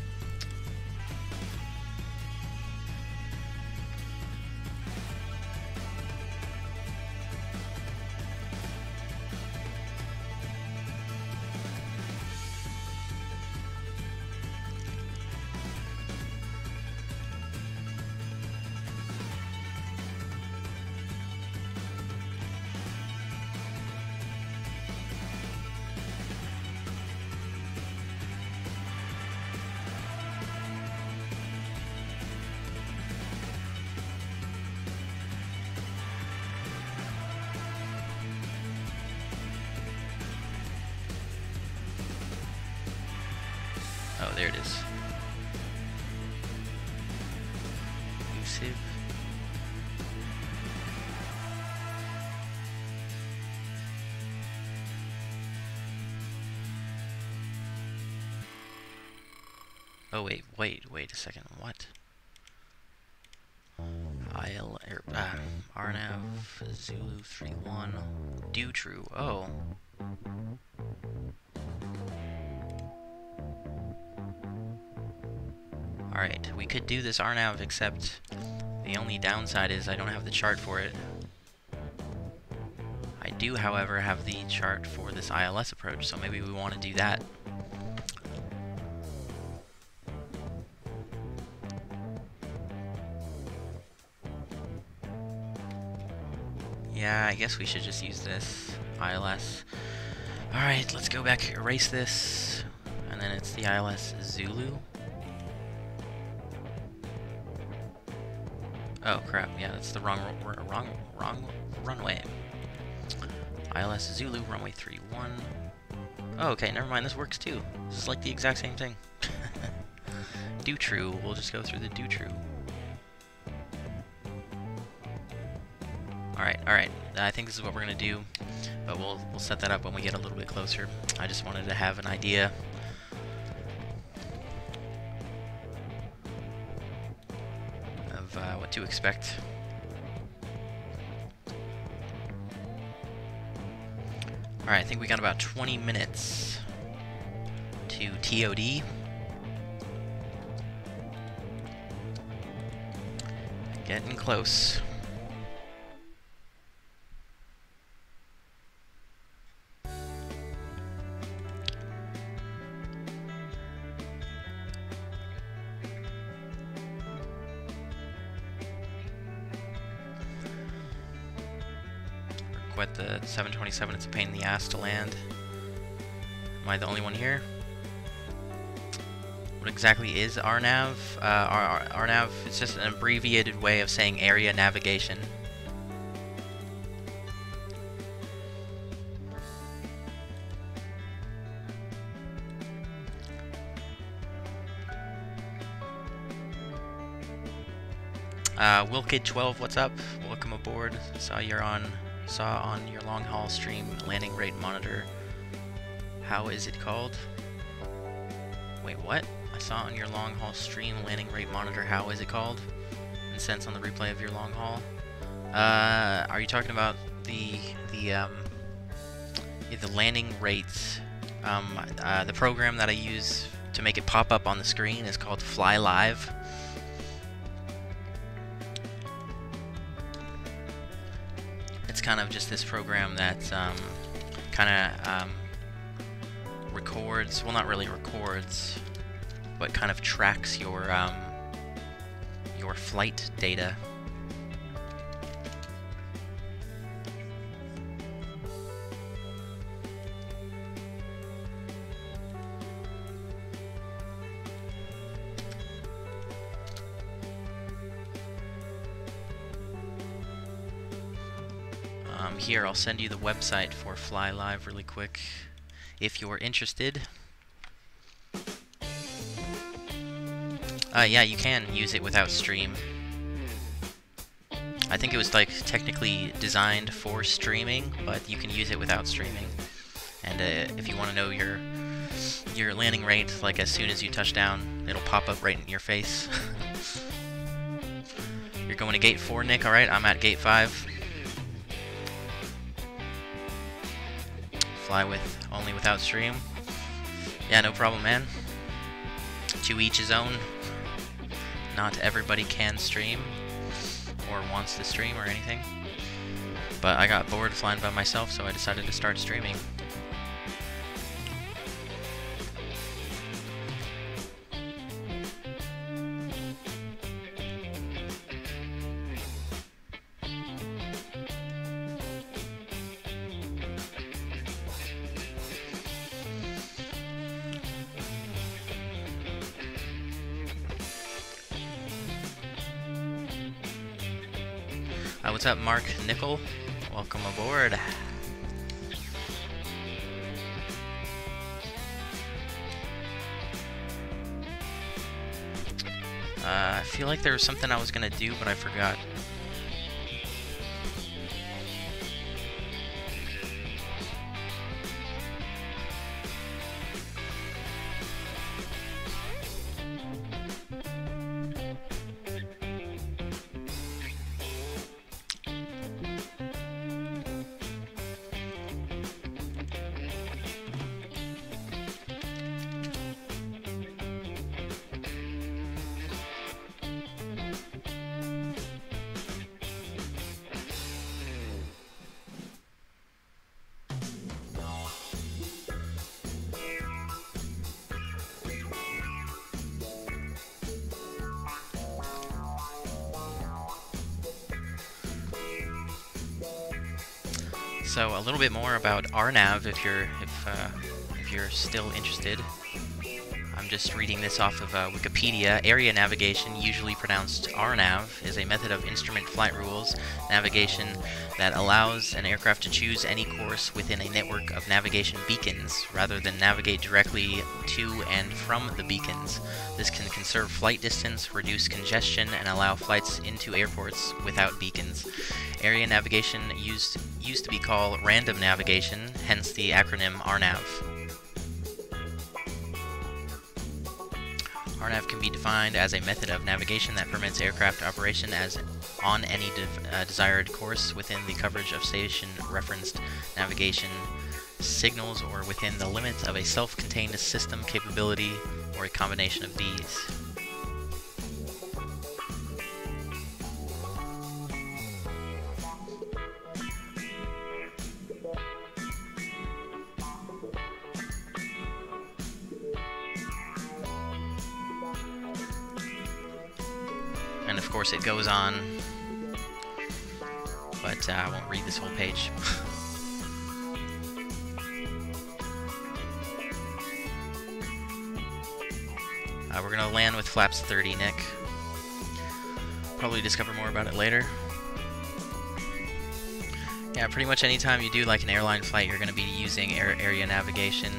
Oh, there it is. Elusive. Oh, wait a second. What? RNAV, Zulu 31, do true. Oh. Alright, we could do this RNAV, except the only downside is I don't have the chart for it. I do, however, have the chart for this ILS approach, so maybe we want to do that. Yeah, I guess we should just use this ILS. Alright, let's go back, erase this, and then it's the ILS Zulu. Oh crap, yeah, that's the wrong runway. ILS Zulu, runway 31. Oh, okay, never mind, this works too. This is like the exact same thing. Do true, we'll just go through the do true. Alright, I think this is what we're gonna do, but we'll set that up when we get a little bit closer. I just wanted to have an idea. Of what to expect. Alright, I think we got about 20 minutes to TOD. Getting close. what, the 727, it's a pain in the ass to land. Am I the only one here? What exactly is RNAV? RNAV is just an abbreviated way of saying area navigation. Wilkid12, what's up? Welcome aboard. Saw on your long haul stream landing rate monitor. How is it called? Wait, what? I saw on your long haul stream landing rate monitor. How is it called? And sense on the replay of your long haul. Are you talking about the landing rates? The program that I use to make it pop up on the screen is called Fly Live. It's kind of just this program that records, well, not really records, but kind of tracks your flight data. Here, I'll send you the website for Fly Live really quick, if you're interested. Yeah, you can use it without stream. I think it was like technically designed for streaming, but you can use it without streaming. And if you want to know your landing rate, like as soon as you touch down, it'll pop up right in your face. You're going to gate 4, Nick? Alright, I'm at gate 5. Fly with only without stream. Yeah, no problem, man. To each his own. Not everybody can stream or wants to stream or anything. But I got bored flying by myself, so I decided to start streaming. What's up, Mark Nickel? Welcome aboard. I feel like there was something I was gonna do, but I forgot. So a little bit more about RNAV if you're still interested. I'm just reading this off of Wikipedia. Area navigation, usually pronounced RNAV, is a method of instrument flight rules navigation that allows an aircraft to choose any course within a network of navigation beacons, rather than navigate directly to and from the beacons. This can conserve flight distance, reduce congestion, and allow flights into airports without beacons. Area navigation used to be called random navigation, hence the acronym RNAV. RNAV can be defined as a method of navigation that permits aircraft operation as on any desired course within the coverage of station-referenced navigation signals or within the limits of a self-contained system capability or a combination of these. And of course it goes on, but but I won't read this whole page. We're gonna land with flaps 30, Nick. Probably discover more about it later. Yeah, pretty much anytime you do like an airline flight, you're gonna be using area navigation.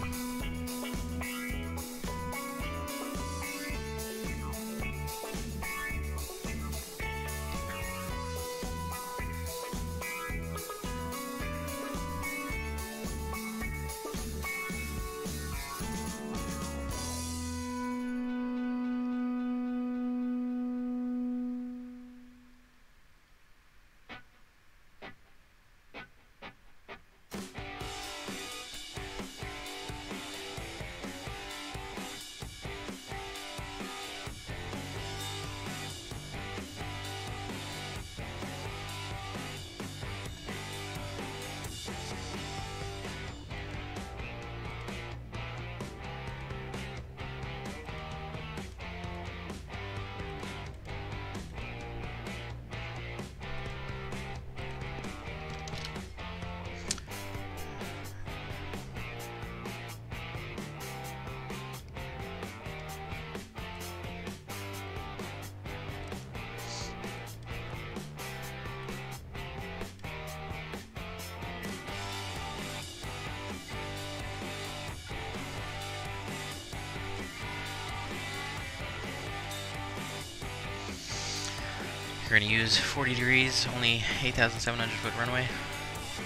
We're going to use 40 degrees, only 8,700 foot runway,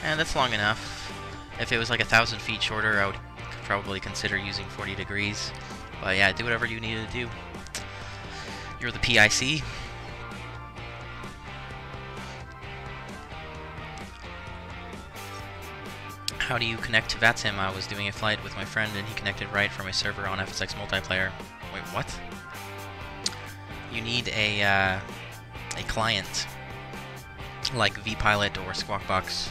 and that's long enough. If it was like 1,000 feet shorter, I would probably consider using 40 degrees. But yeah, do whatever you need to do. You're the PIC. How do you connect to VATSIM? I was doing a flight with my friend and he connected right from a server on FSX multiplayer. Wait, what? You need a client like vPilot or Squawkbox.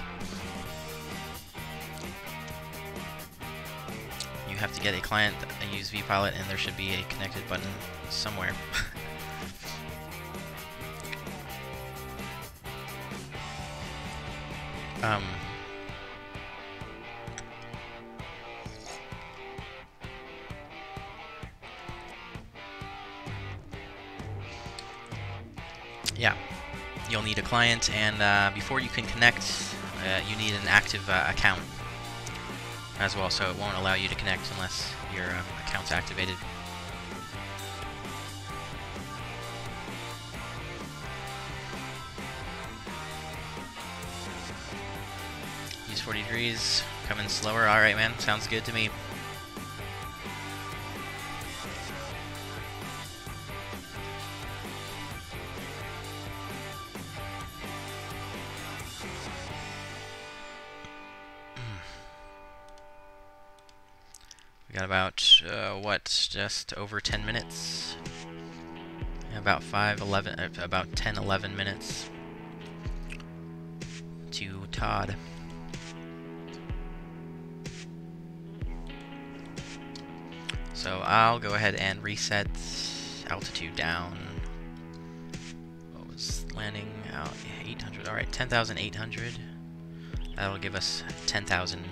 You have to get a client and use vPilot, and there should be a connected button somewhere. Yeah, you'll need a client, and before you can connect, you need an active account as well, so it won't allow you to connect unless your account's activated. Use 40 degrees, come in slower. Alright, man, sounds good to me. We got about, just over 10 minutes. About 10, 11 minutes to Todd. So I'll go ahead and reset altitude down. What was landing out? 800. Alright, 10,800. That'll give us 10,000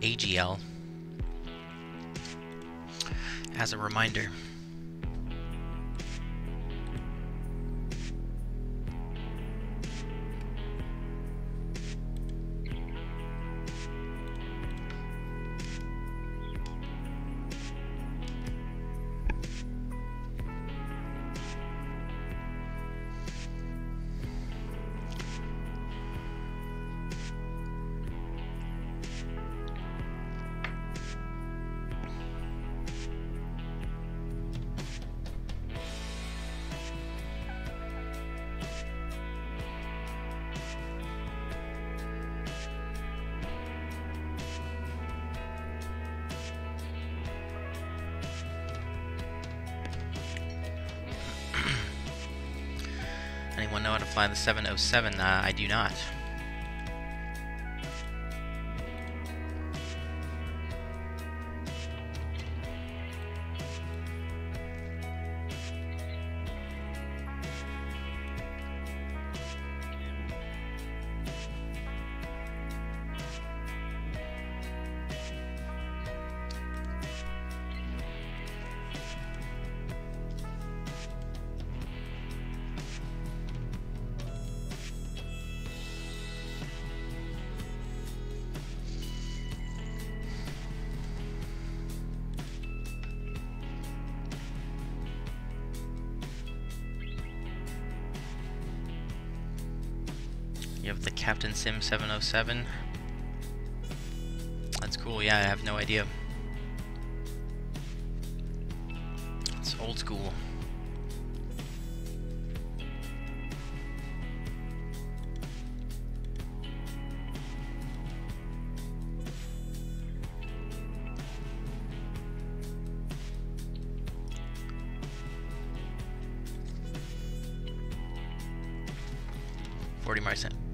AGL. As a reminder. Anyone know how to fly the 707? I do not. You have the Captain Sim 707. That's cool, yeah, I have no idea. It's old school.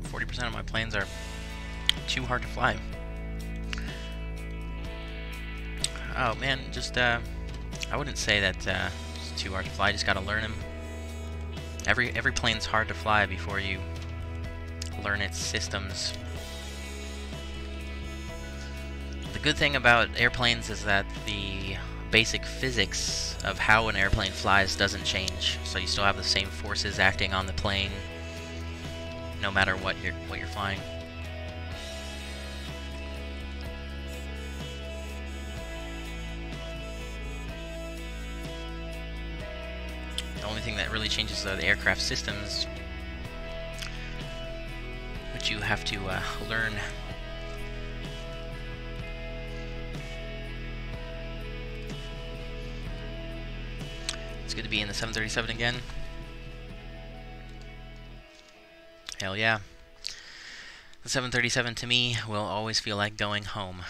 Forty percent of my planes are too hard to fly. Oh man, just I wouldn't say that it's too hard to fly. You just gotta learn them. Every plane's hard to fly before you learn its systems. The good thing about airplanes is that the basic physics of how an airplane flies doesn't change. So you still have the same forces acting on the plane, no matter what you're flying. The only thing that really changes are the aircraft systems, which you have to learn. It's good to be in the 737 again. Hell yeah. The 737 to me will always feel like going home.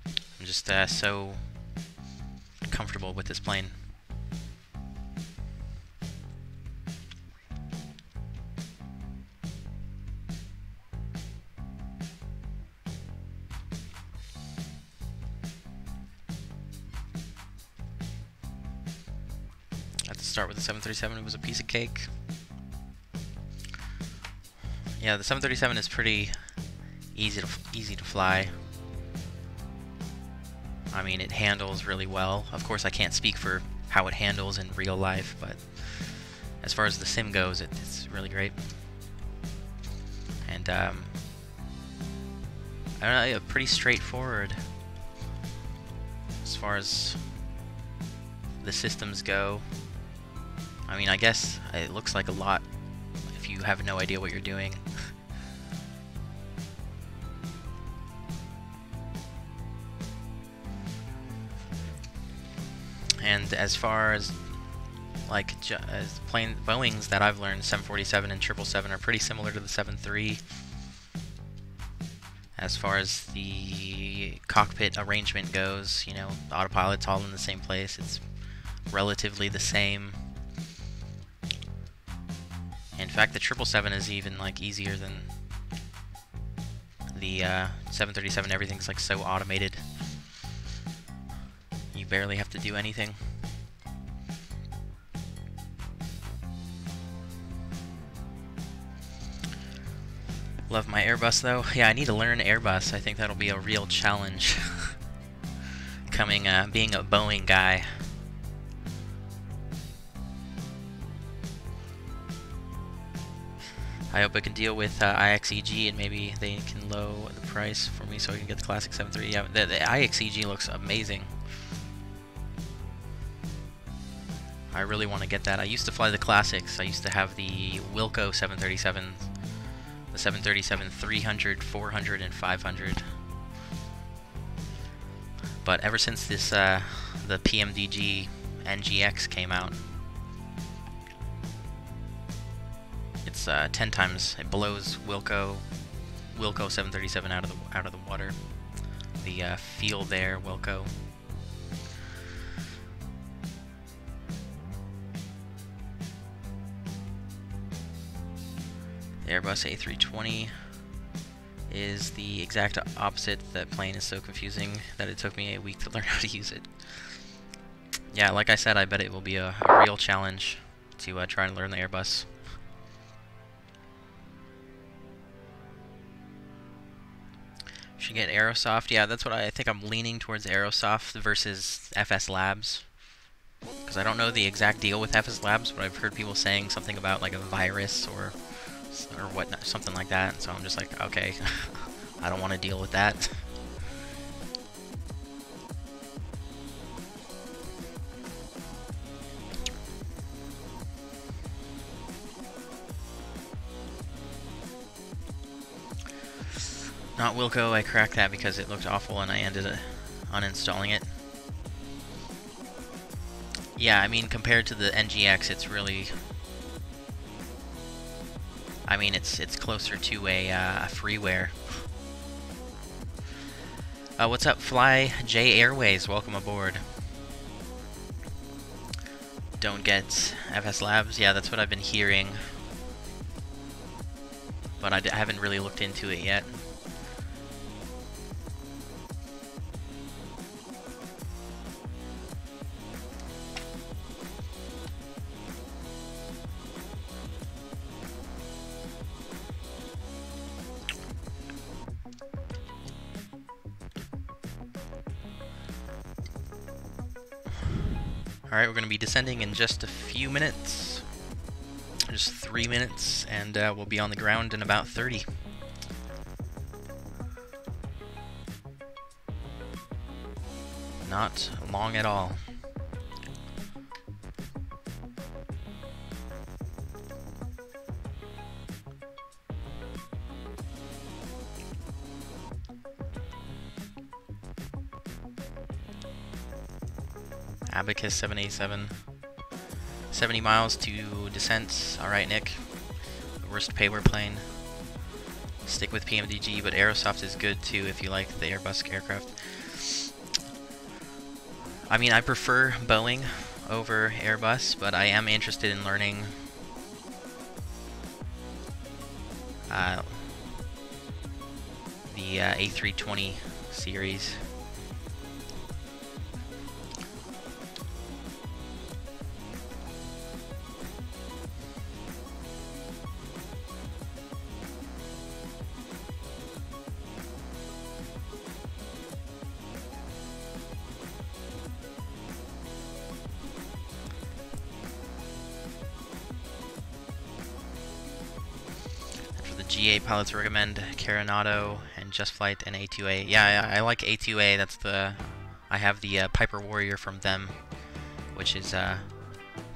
I'm just so comfortable with this plane. Start with the 737. It was a piece of cake. Yeah, the 737 is pretty easy to fly. I mean, it handles really well. Of course, I can't speak for how it handles in real life, but as far as the sim goes, it's really great. And I don't know, yeah, pretty straightforward as far as the systems go. I mean, I guess it looks like a lot if you have no idea what you're doing. And as far as like as plane Boeings that I've learned, 747 and 777 are pretty similar to the 73. As far as the cockpit arrangement goes, you know, the autopilot's all in the same place. It's relatively the same. In fact, the 777 is even like easier than the 737. Everything's like so automated. You barely have to do anything. Love my Airbus though. Yeah, I need to learn Airbus. I think that'll be a real challenge. Being a Boeing guy. I hope I can deal with iXEG and maybe they can lower the price for me so I can get the classic 7.3. Yeah, the iXEG looks amazing. I really want to get that. I used to fly the classics. I used to have the Wilco 737, the 737-300, 400, and 500. But ever since this, the PMDG NGX came out, it's 10 times. It blows Wilco 737 out of the water. The feel there, Wilco. The Airbus A320 is the exact opposite. That plane is so confusing that it took me a week to learn how to use it. Yeah, like I said, I bet it will be a real challenge to try and learn the Airbus. Should get Aerosoft. Yeah, that's what I think. I'm leaning towards Aerosoft versus FS Labs, because I don't know the exact deal with FS Labs, but I've heard people saying something about like a virus or whatnot, something like that. So I'm just like, okay, I don't want to deal with that. Not Wilco, I cracked that because it looked awful and I ended up uninstalling it. Yeah, I mean, compared to the NGX, it's really... I mean, it's closer to a freeware. What's up, Fly J Airways? Welcome aboard. Don't get FS Labs. Yeah, that's what I've been hearing. But I haven't really looked into it yet. Alright, we're going to be descending in just a few minutes. Just 3 minutes, and we'll be on the ground in about 30. Not long at all. Abacus 787. 70 miles to descent. Alright, Nick. Worst payware plane. Stick with PMDG, but Aerosoft is good too if you like the Airbus aircraft. I mean, I prefer Boeing over Airbus, but I am interested in learning the A320 series. GA pilots recommend Coronado and Just Flight and A2A. Yeah, I like A2A. That's the... I have the Piper Warrior from them, which is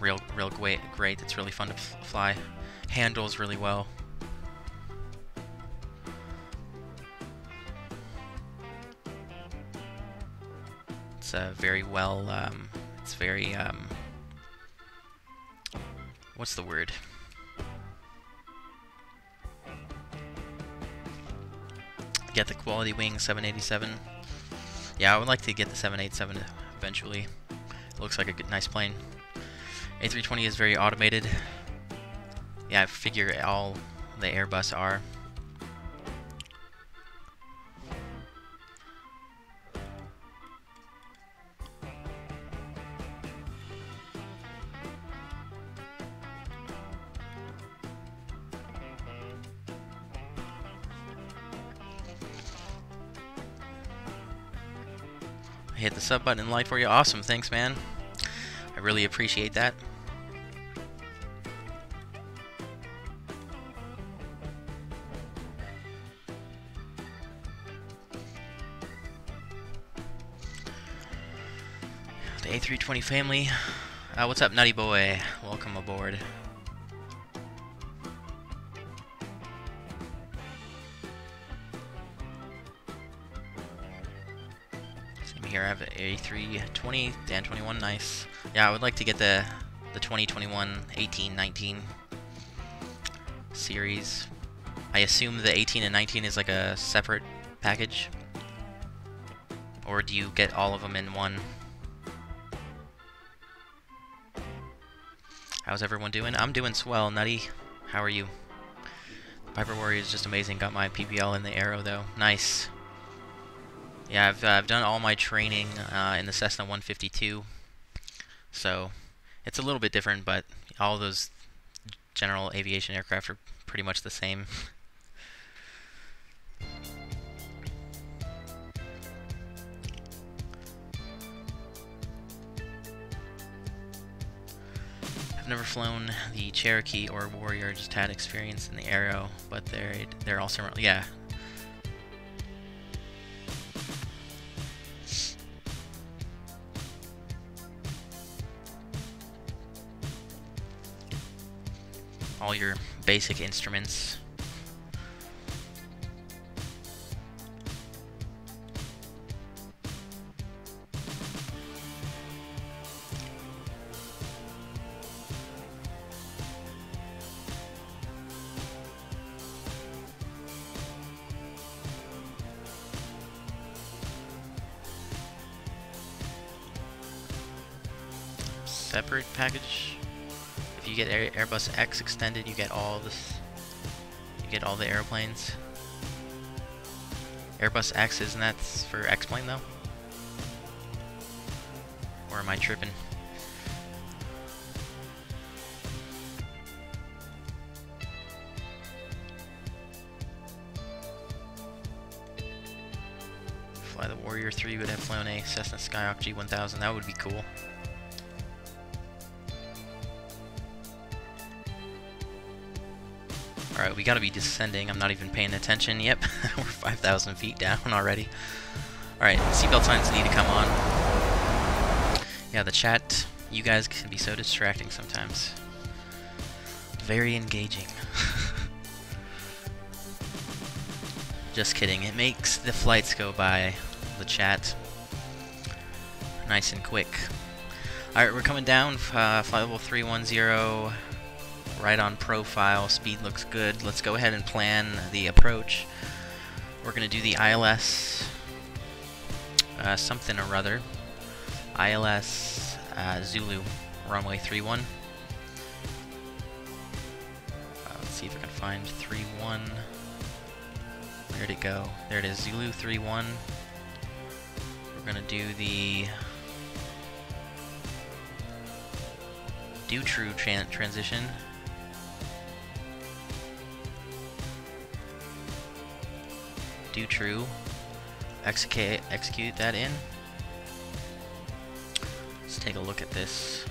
real great. It's really fun to fly. Handles really well. It's very well... it's very... what's the word? Get the Quality Wing 787. Yeah, I would like to get the 787 eventually. It looks like a good, nice plane. A320 is very automated. Yeah, I figure all the Airbus are. Hit the sub button and like for you. Awesome, thanks, man. I really appreciate that. The A320 family. What's up, Nutty Boy? Welcome aboard. Here I have the A320, Dan 21, nice. Yeah, I would like to get the 2021 18, 19 series. I assume the 18 and 19 is like a separate package, or do you get all of them in one? How's everyone doing? I'm doing swell, Nutty. How are you? Piper Warrior is just amazing. Got my PPL in the Aero though. Nice. Yeah, I've done all my training in the Cessna 152, so it's a little bit different, but all those general aviation aircraft are pretty much the same. I've never flown the Cherokee or Warrior, just had experience in the Aero, but they're all similar. Yeah. All your basic instruments. separate package. If you get Airbus X extended, you get all this. You get all the airplanes. Airbus X, isn't that for X-plane though? Or am I tripping? Fly the Warrior 3 would have flown a Cessna Skyhawk G1000. That would be cool. Alright, we gotta be descending. I'm not even paying attention. Yep, we're 5,000 feet down already. Alright, seatbelt signs need to come on. Yeah, the chat, you guys can be so distracting sometimes. Very engaging. Just kidding, it makes the flights go by, the chat, nice and quick. Alright, we're coming down, flight level 310. Right on profile, speed looks good. Let's go ahead and plan the approach. We're going to do the ILS something or other. ILS Zulu, runway 31. Let's see if I can find 31. Where'd it go? There it is, Zulu 31. We're going to do the do-true transition. Do true, execute that in. Let's take a look at this.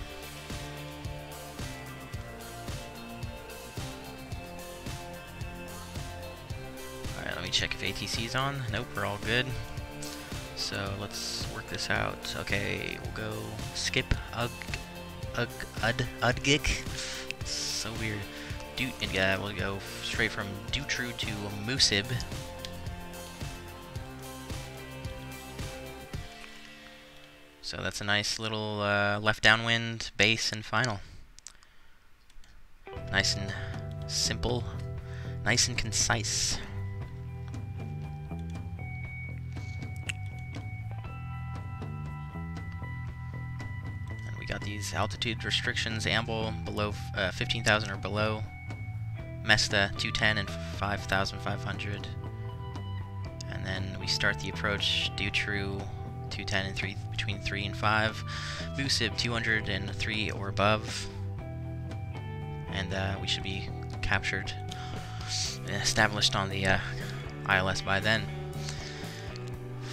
Alright, let me check if ATC's on. Nope, we're all good. So let's work this out. Okay, we'll go skip udgik. So weird. We'll go straight from do true to Musib. So that's a nice little left downwind, base, and final. Nice and simple, nice and concise. And we got these altitude restrictions, amble below 15,000 or below, Mesta 210 and 5,500. And then we start the approach, do true, 210 and 3, between 3 and 5, VUSIB 203 or above, and we should be captured and established on the ILS by then.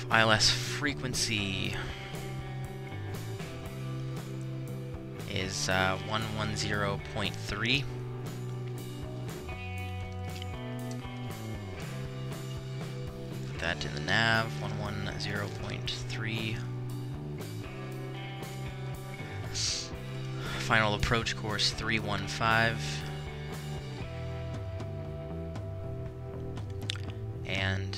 ILS frequency is 110.3. That in the nav, 110.3. Final approach course 315. And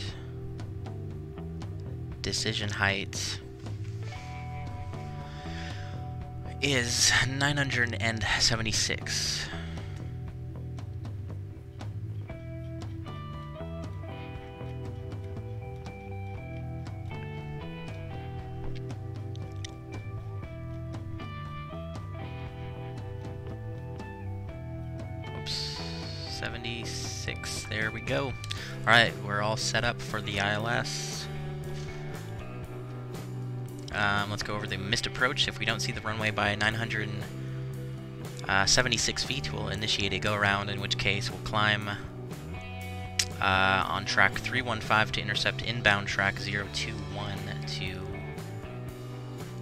decision height is 976. Oops, 76. There we go. Alright, we're all set up for the ILS. Let's go over the missed approach. If we don't see the runway by 976 feet, we'll initiate a go-around, in which case we'll climb on track 315 to intercept inbound track 021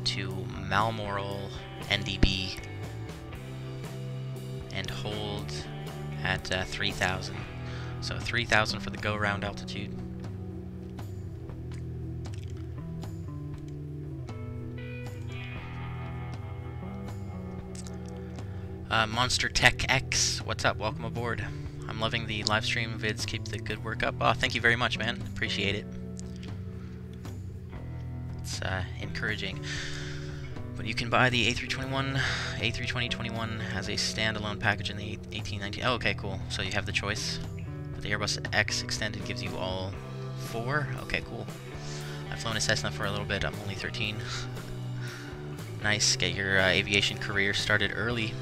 to Balmoral NDB and hold at 3,000. So 3,000 for the go-around altitude. Monster Tech X, what's up? Welcome aboard. I'm loving the live stream vids. Keep the good work up. Oh, thank you very much, man. Appreciate it. It's encouraging. But you can buy the A320-21 as a standalone package in the 1819. Oh, okay, cool. So you have the choice. But the Airbus X Extended gives you all 4. Okay, cool. I've flown a Cessna for a little bit. I'm only 13. Nice, get your aviation career started early.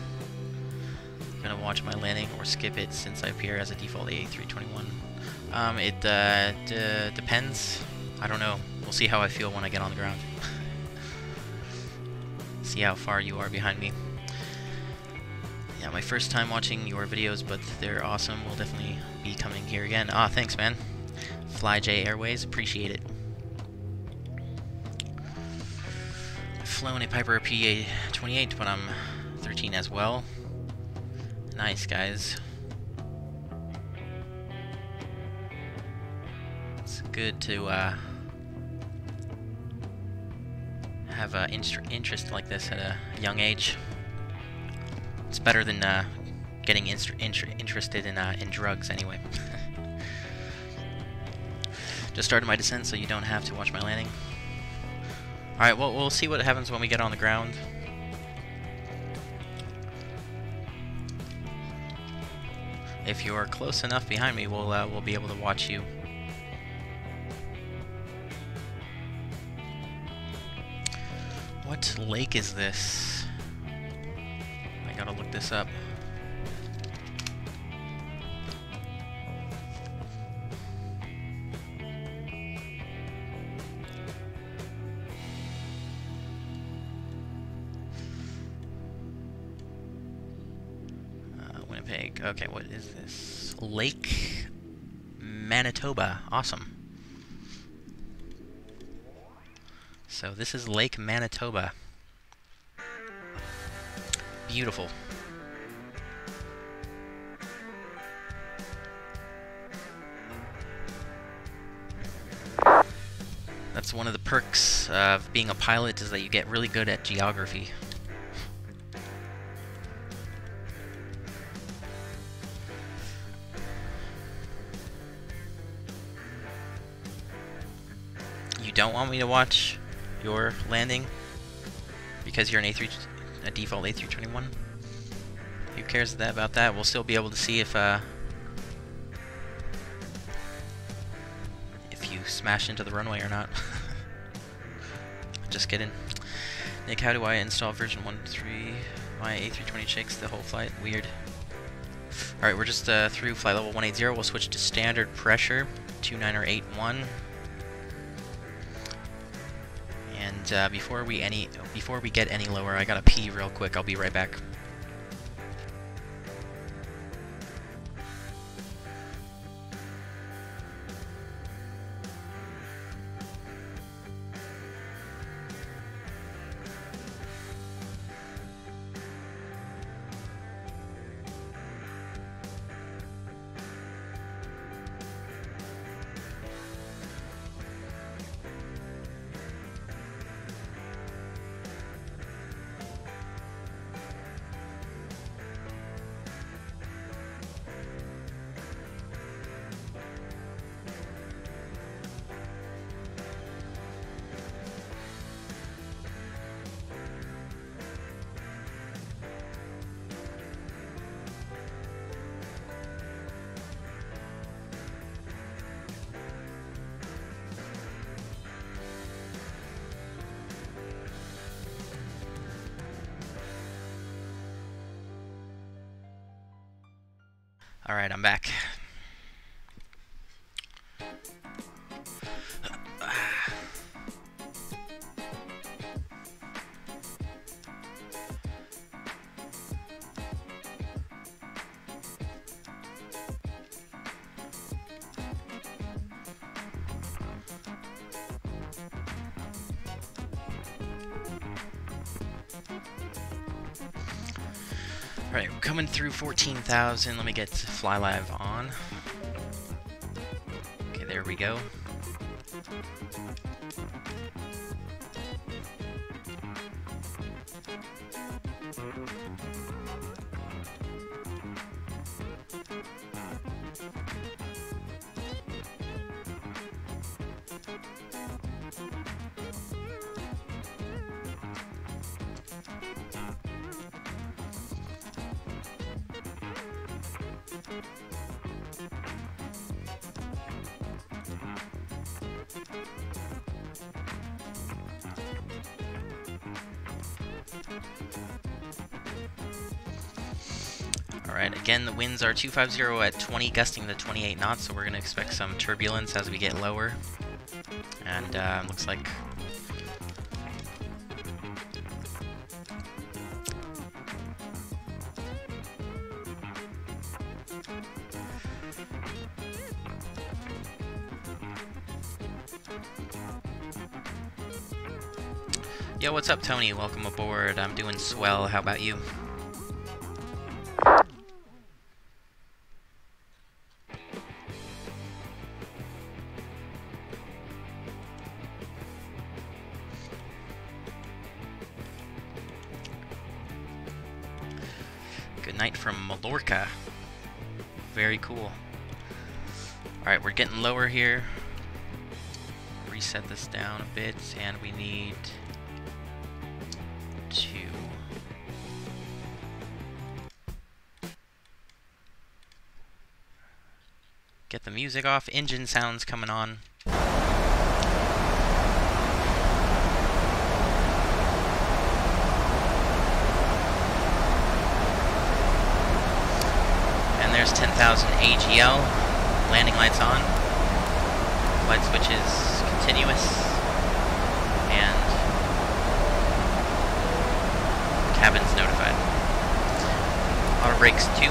Gonna watch my landing or skip it since I appear as a default A321. It depends. I don't know. We'll see how I feel when I get on the ground. See how far you are behind me. Yeah, my first time watching your videos, but they're awesome. We'll definitely be coming here again. Ah, thanks, man. FlyJ Airways, appreciate it. I've flown a Piper PA-28, but I'm 13 as well. Nice, guys. It's good to have an interest like this at a young age. It's better than getting interested in drugs, anyway. Just started my descent, so you don't have to watch my landing. Alright, well, we'll see what happens when we get on the ground. If you're close enough behind me, we'll be able to watch you. What lake is this? I gotta look this up. Winnipeg. Okay, what is this? Lake Manitoba. Awesome. So this is Lake Manitoba. Beautiful. That's one of the perks of being a pilot, is that you get really good at geography. You don't want me to watch your landing because you're a default A321? Who cares about that? We'll still be able to see if you smash into the runway or not. Just kidding. Nick, how do I install version 1.3? My A320 shakes the whole flight. Weird. Alright, we're just through flight level 180. We'll switch to standard pressure, 29081. And before we get any lower, I gotta pee real quick. I'll be right back. Alright, I'm back. Alright, we're coming through 14,000. Let me get Fly Live on. Okay, there we go. Alright, again, the winds are 250 at 20, gusting to 28 knots, so we're going to expect some turbulence as we get lower. And looks like... Yo, what's up, Tony? Welcome aboard. I'm doing swell. How about you? Good night from Mallorca. Very cool. Alright, we're getting lower here. Reset this down a bit, and we need to get the music off. Engine sounds coming on. And there's 10,000 AGL. Landing lights on. Light switch is continuous. And cabin's notified. Auto brakes 2.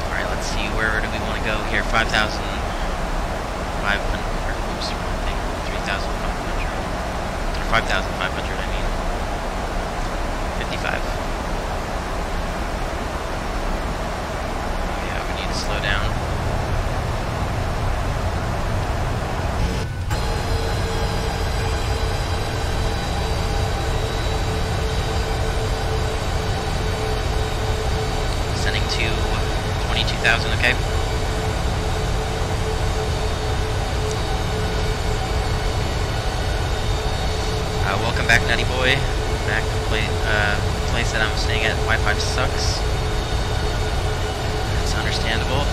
Alright, let's see, where do we want to go here? 5,500, oops, wrong thing, 3,500, or 5,500, I mean, 55. Yeah, we need to slow down. Sending to 22,000, okay? Welcome back, Nutty Boy. Back to place that I'm staying at. Wi-Fi sucks. It's understandable.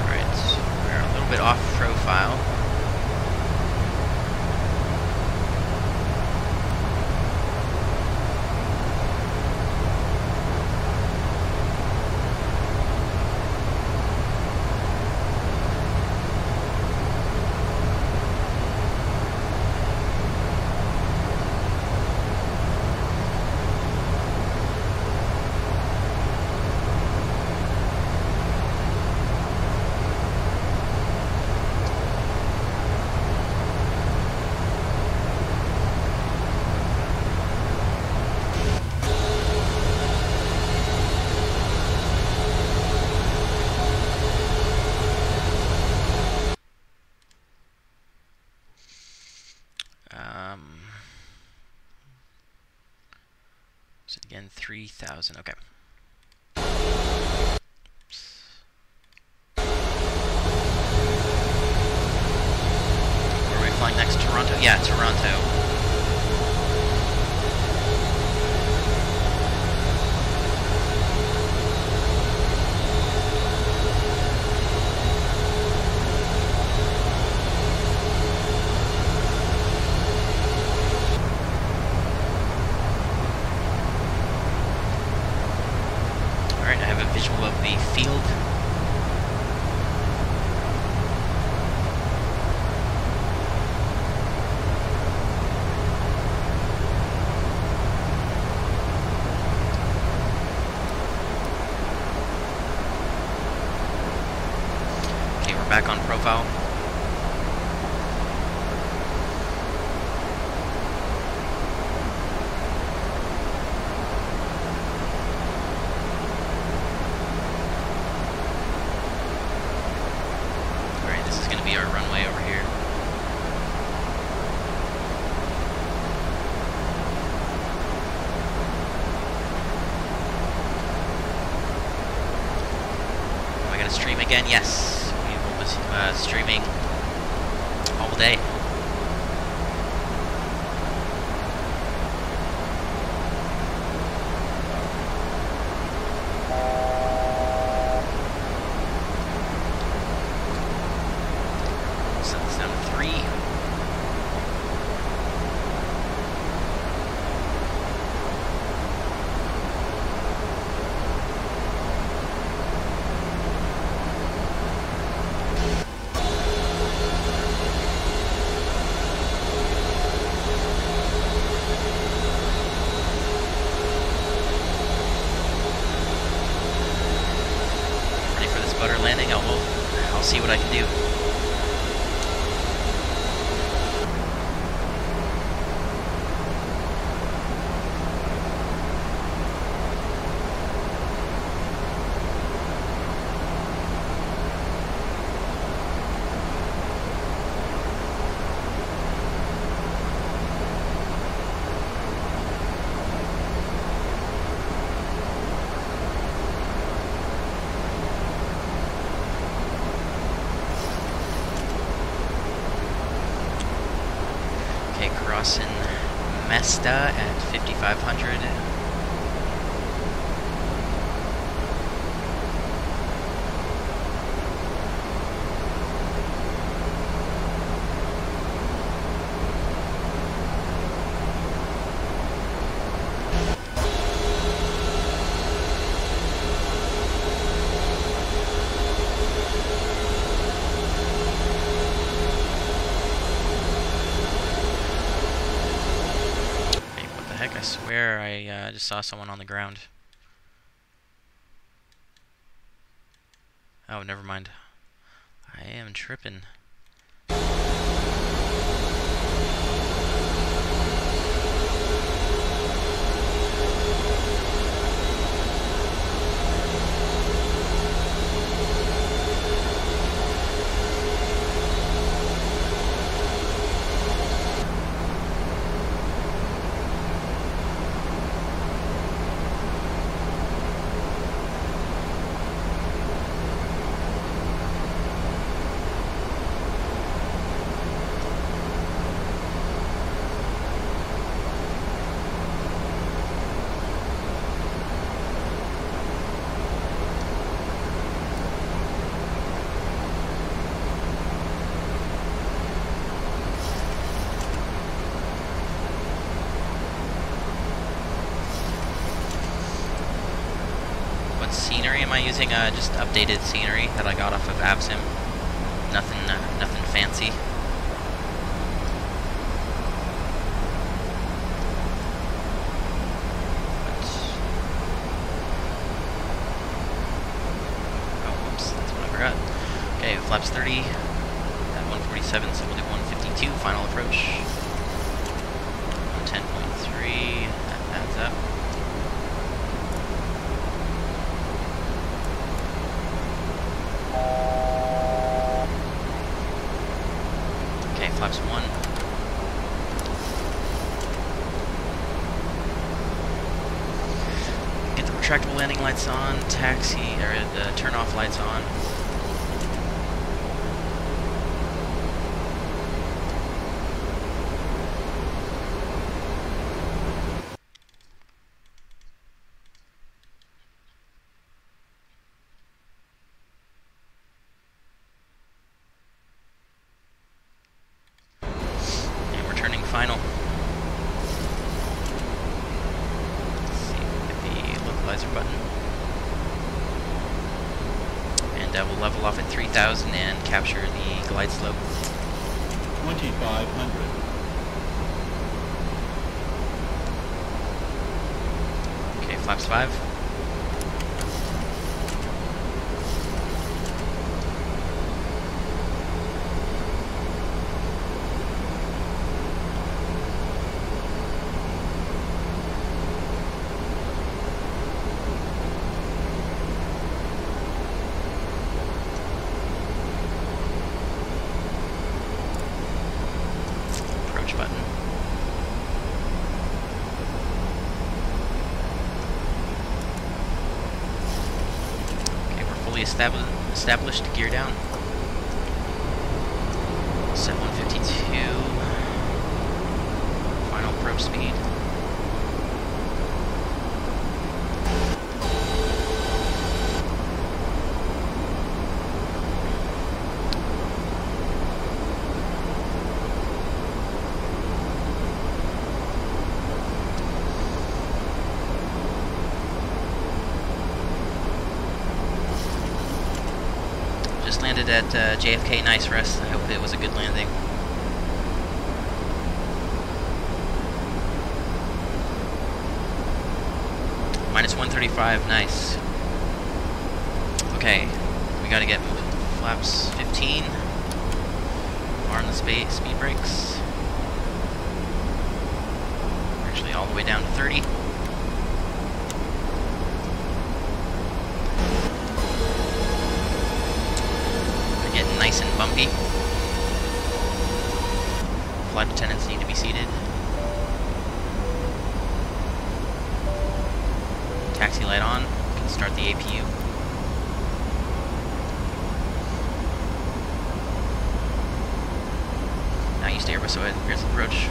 Alright, we're a little bit off profile. So again, 3,000. Okay. Where are we flying next? Toronto? Yeah, Toronto. Visual of the field. Okay, we're back on profile. Our runway over here. again, yes, we will be streaming all day. Set this down to 3. Landing, I'll see what I can do. Crossing Mesta at 5,500. I swear I just saw someone on the ground. Oh, never mind. I am tripping. Scenery am I using? Just updated scenery that I got off of VATSIM. Nothing fancy. Oh, whoops, that's what I forgot. Okay, flaps 30 at 147, so we'll do 152, final approach. 10.3, that adds up. Okay, flaps 1. Get the retractable landing lights on, taxi, or the turn off lights on. Final. Let's see, we'll hit the localizer button. And we'll level off at 3,000 and capture the glide slope. 2,500. Okay, flaps 5. Button. Okay, we're fully Established, gear down. Set 152. Final approach speed. Just landed at JFK, nice rest. I hope it was a good landing. Minus 135, nice. Okay, we gotta get flaps 15. Arm the speed brakes. Actually, all the way down to 30. We're getting nice and bumpy. Flight attendants need to be seated. Taxi light on. Can start the APU. Not used to Airbus, so here's the approach.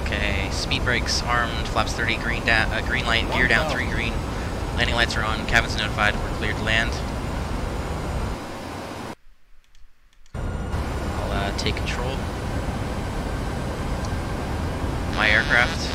Okay, speed brakes armed, flaps 30, green light, gear down 3 green. Landing lights are on, cabin's notified, we're cleared to land. I'll take control. My aircraft.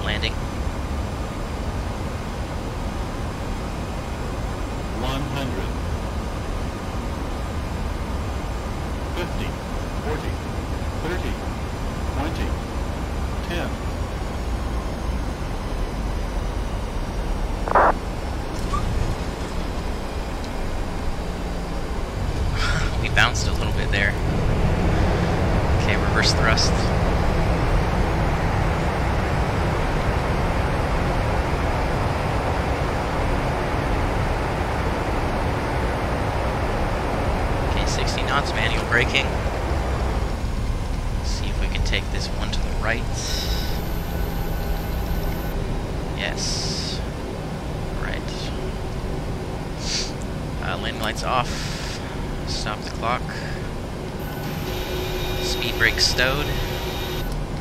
Landing. 100. 50, 40, 30, 20, 10. We bounced a little bit there. Okay, reverse thrust. Okay, 60 knots, manual braking. Let's see if we can take this one to the right. Yes. Right. Landing lights off. Stop the clock. Speed brake stowed.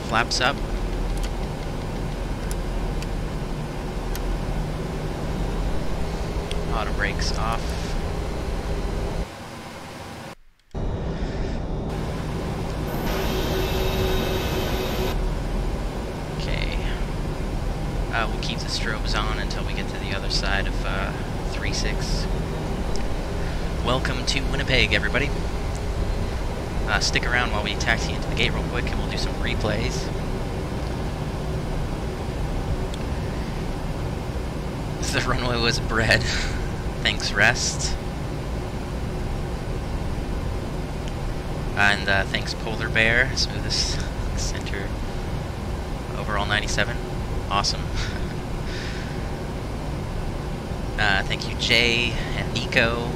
Flaps up. Auto brakes off. Okay. We'll keep the strobes on until we get to the other side of 3-6. Welcome to Winnipeg, everybody. Stick around while we taxi into the gate real quick and we'll do some replays. The runway was bred. Thanks, rest. And thanks, Polar Bear. Smoothest center. Overall 97. Awesome. Thank you, Jay and Nico.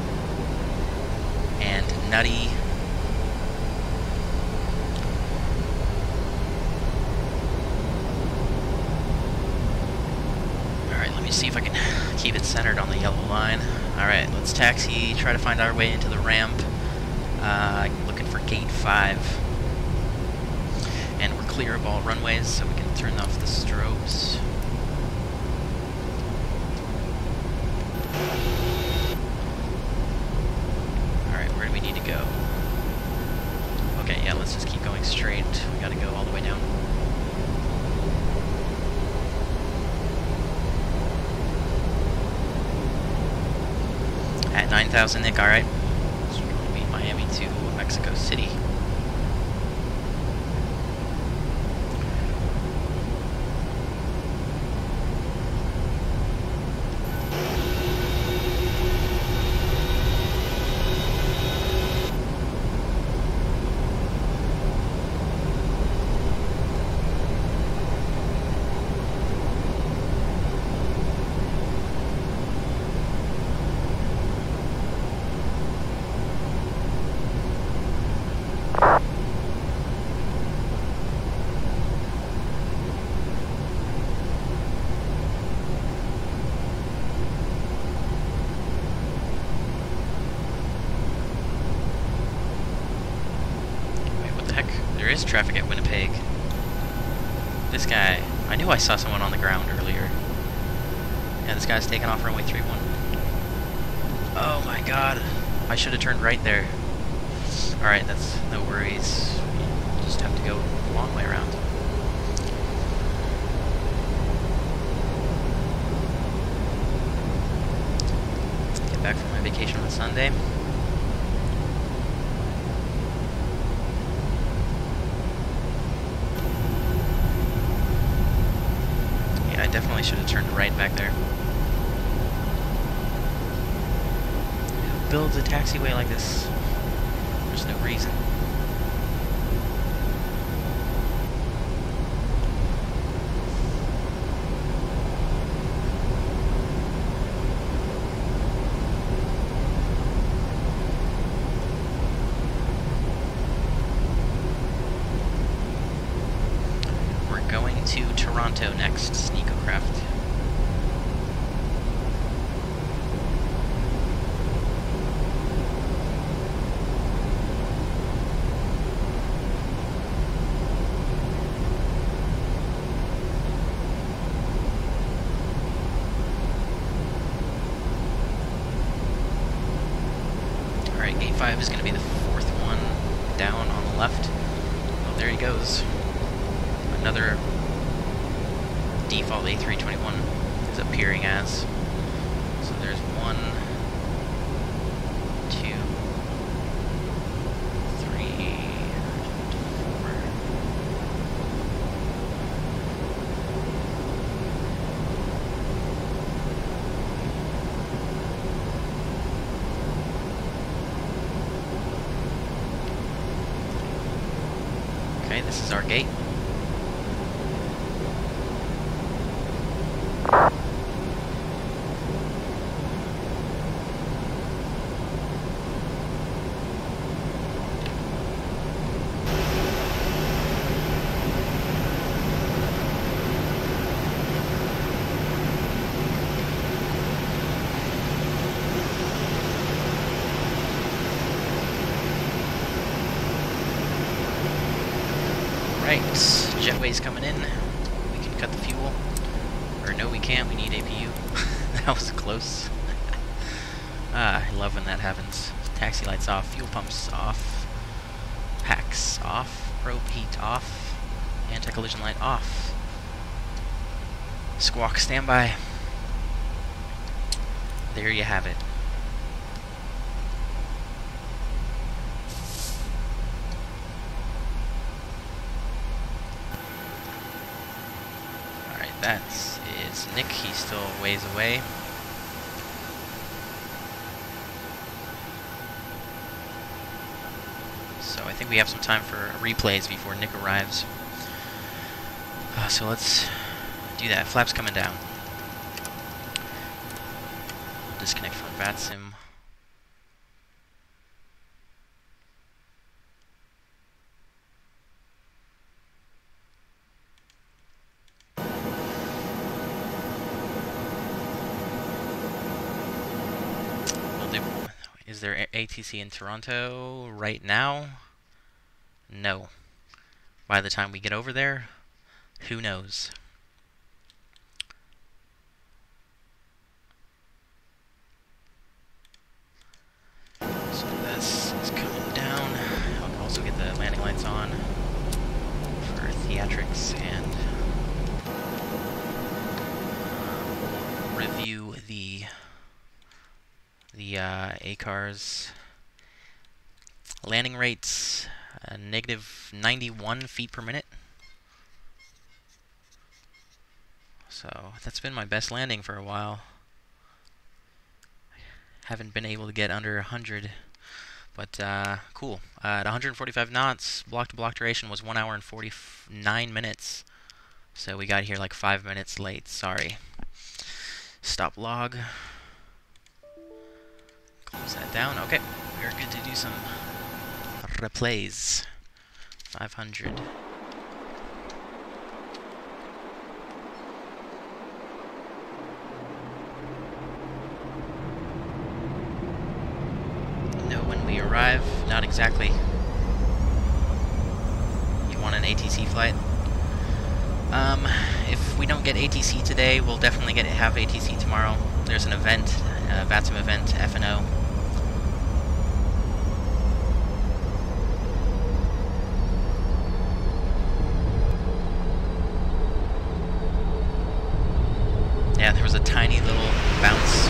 And Nutty. Alright, let me see if I can keep it centered on the yellow line. Alright, let's taxi, try to find our way into the ramp. Looking for gate 5. And we're clear of all runways, so we can turn off the strobes. Alright, where do we need to go? Okay, yeah, let's just keep going 9,000, Nick, alright. It's going to be Miami to Mexico City. There is traffic at Winnipeg. This guy, I knew I saw someone on the ground earlier. Yeah, this guy's taking off runway 31. Oh my god, I should have turned right there. Alright, that's no worries. You just have to go the long way around. Get back from my vacation on Sunday. I definitely should have turned right back there. Who builds a taxiway like this? There's no reason. We're going to Toronto next, Sneakocraft. Alright, gate 5 is going to be the fourth one down on the left. Well, there he goes. Another default A321 is appearing as. So there's 1, 2, 3, 4. Okay, this is our gate. Right, jetway's coming in. We can cut the fuel. Or no, we can't. We need APU. That was close. I love when that happens. Taxi lights off, fuel pumps off, packs off, probe heat off, anti-collision light off. Squawk standby. There you have it. That is Nick, he's still a ways away. So I think we have some time for replays before Nick arrives. So let's do that. Flaps coming down. Disconnect from VATSIM. Is there ATC in Toronto right now? No. By the time we get over there, who knows? So this is coming down. I'll also get the landing lights on for theatrics and review the the ACARS. Landing rates, negative 91 feet per minute. So that's been my best landing for a while. Haven't been able to get under 100, but cool. At 145 knots, block-to-block duration was 1 hour and 49 minutes. So we got here like 5 minutes late, sorry. Stop log. Close that down. Okay, we're good to do some replays. 500. Know when we arrive? Not exactly. You want an ATC flight? If we don't get ATC today, we'll definitely have ATC tomorrow. There's an event, VATSIM event, FNO. Yeah, there was a tiny little bounce.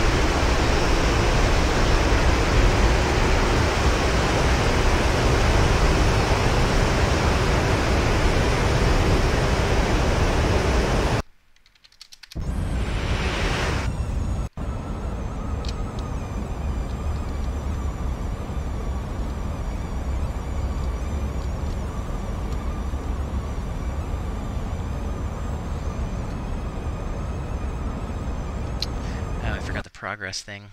Progress thing.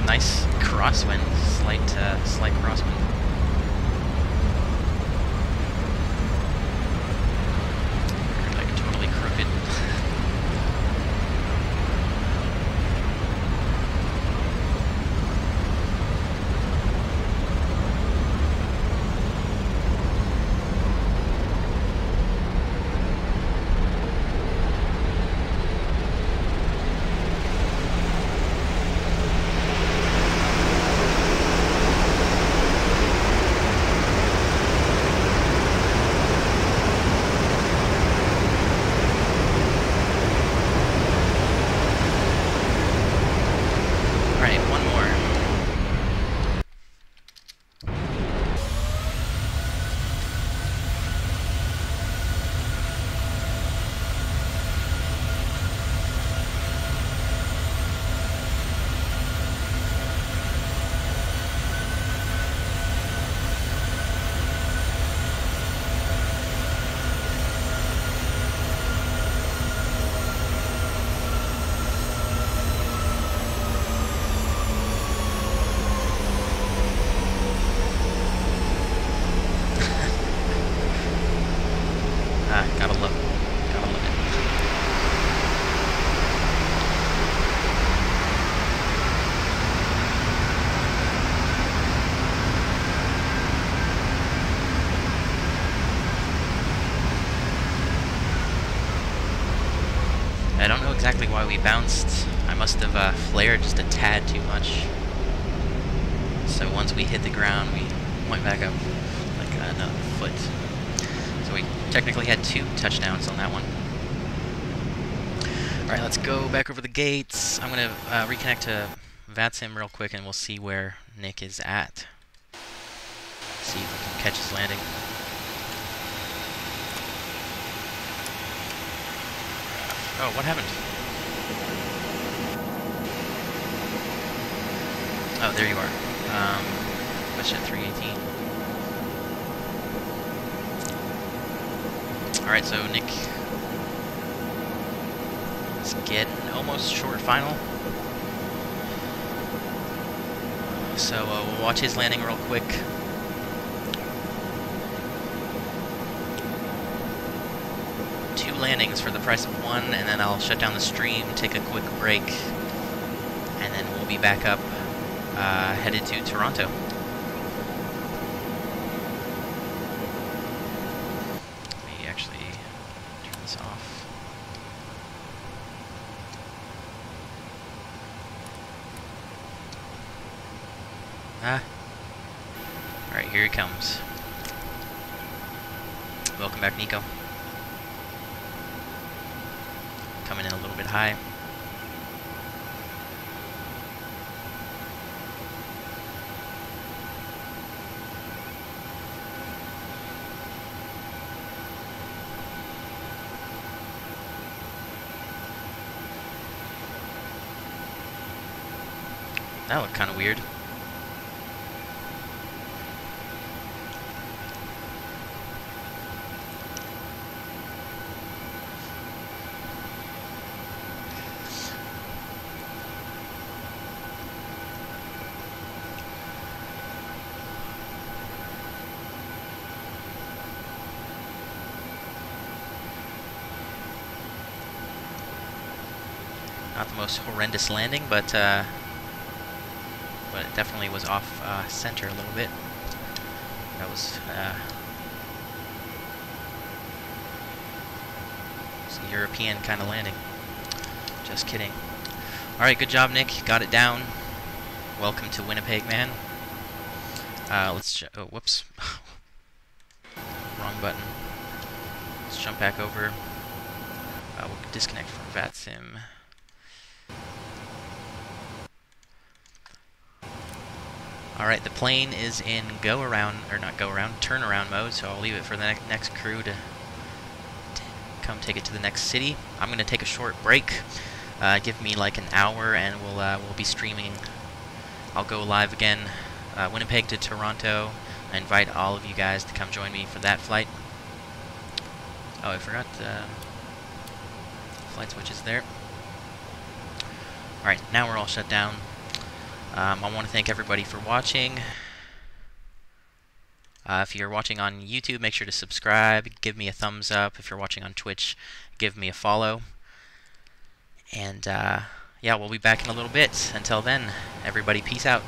Nice crosswind, slight crosswind. We're like totally crooked. Gotta love it. I don't know exactly why we bounced. I must have flared just a tad too much. So once we hit the ground, we went back up like another foot. So we technically had 2 touchdowns on that one. Alright, let's go back over the gates. I'm going to reconnect to VATSIM real quick and we'll see where Nick is at. See if we can catch his landing. Oh, what happened? Oh, there you are. WestJet 318. Alright, so Nick is getting almost short final. So we'll watch his landing real quick. landings for the price of one, and then I'll shut down the stream, take a quick break, and then we'll be back up, headed to Toronto. Let me actually turn this off. Alright, here he comes. Welcome back, Nico. Coming in a little bit high. That looked kind of weird. Not the most horrendous landing, but it definitely was off center a little bit. That was a European kind of landing. Just kidding. Alright, good job, Nick. Got it down. Welcome to Winnipeg, man. Let's oh, whoops. Wrong button. Let's jump back over. We'll disconnect from VATSIM. Alright, the plane is in turnaround mode, so I'll leave it for the next crew to come take it to the next city. I'm going to take a short break. Give me like an hour, and we'll be streaming. I'll go live again, Winnipeg to Toronto. I invite all of you guys to come join me for that flight. Oh, I forgot flight switches there. Alright, now we're all shut down. I want to thank everybody for watching. If you're watching on YouTube, make sure to subscribe, give me a thumbs up. If you're watching on Twitch, give me a follow. And yeah, we'll be back in a little bit. Until then, everybody, peace out.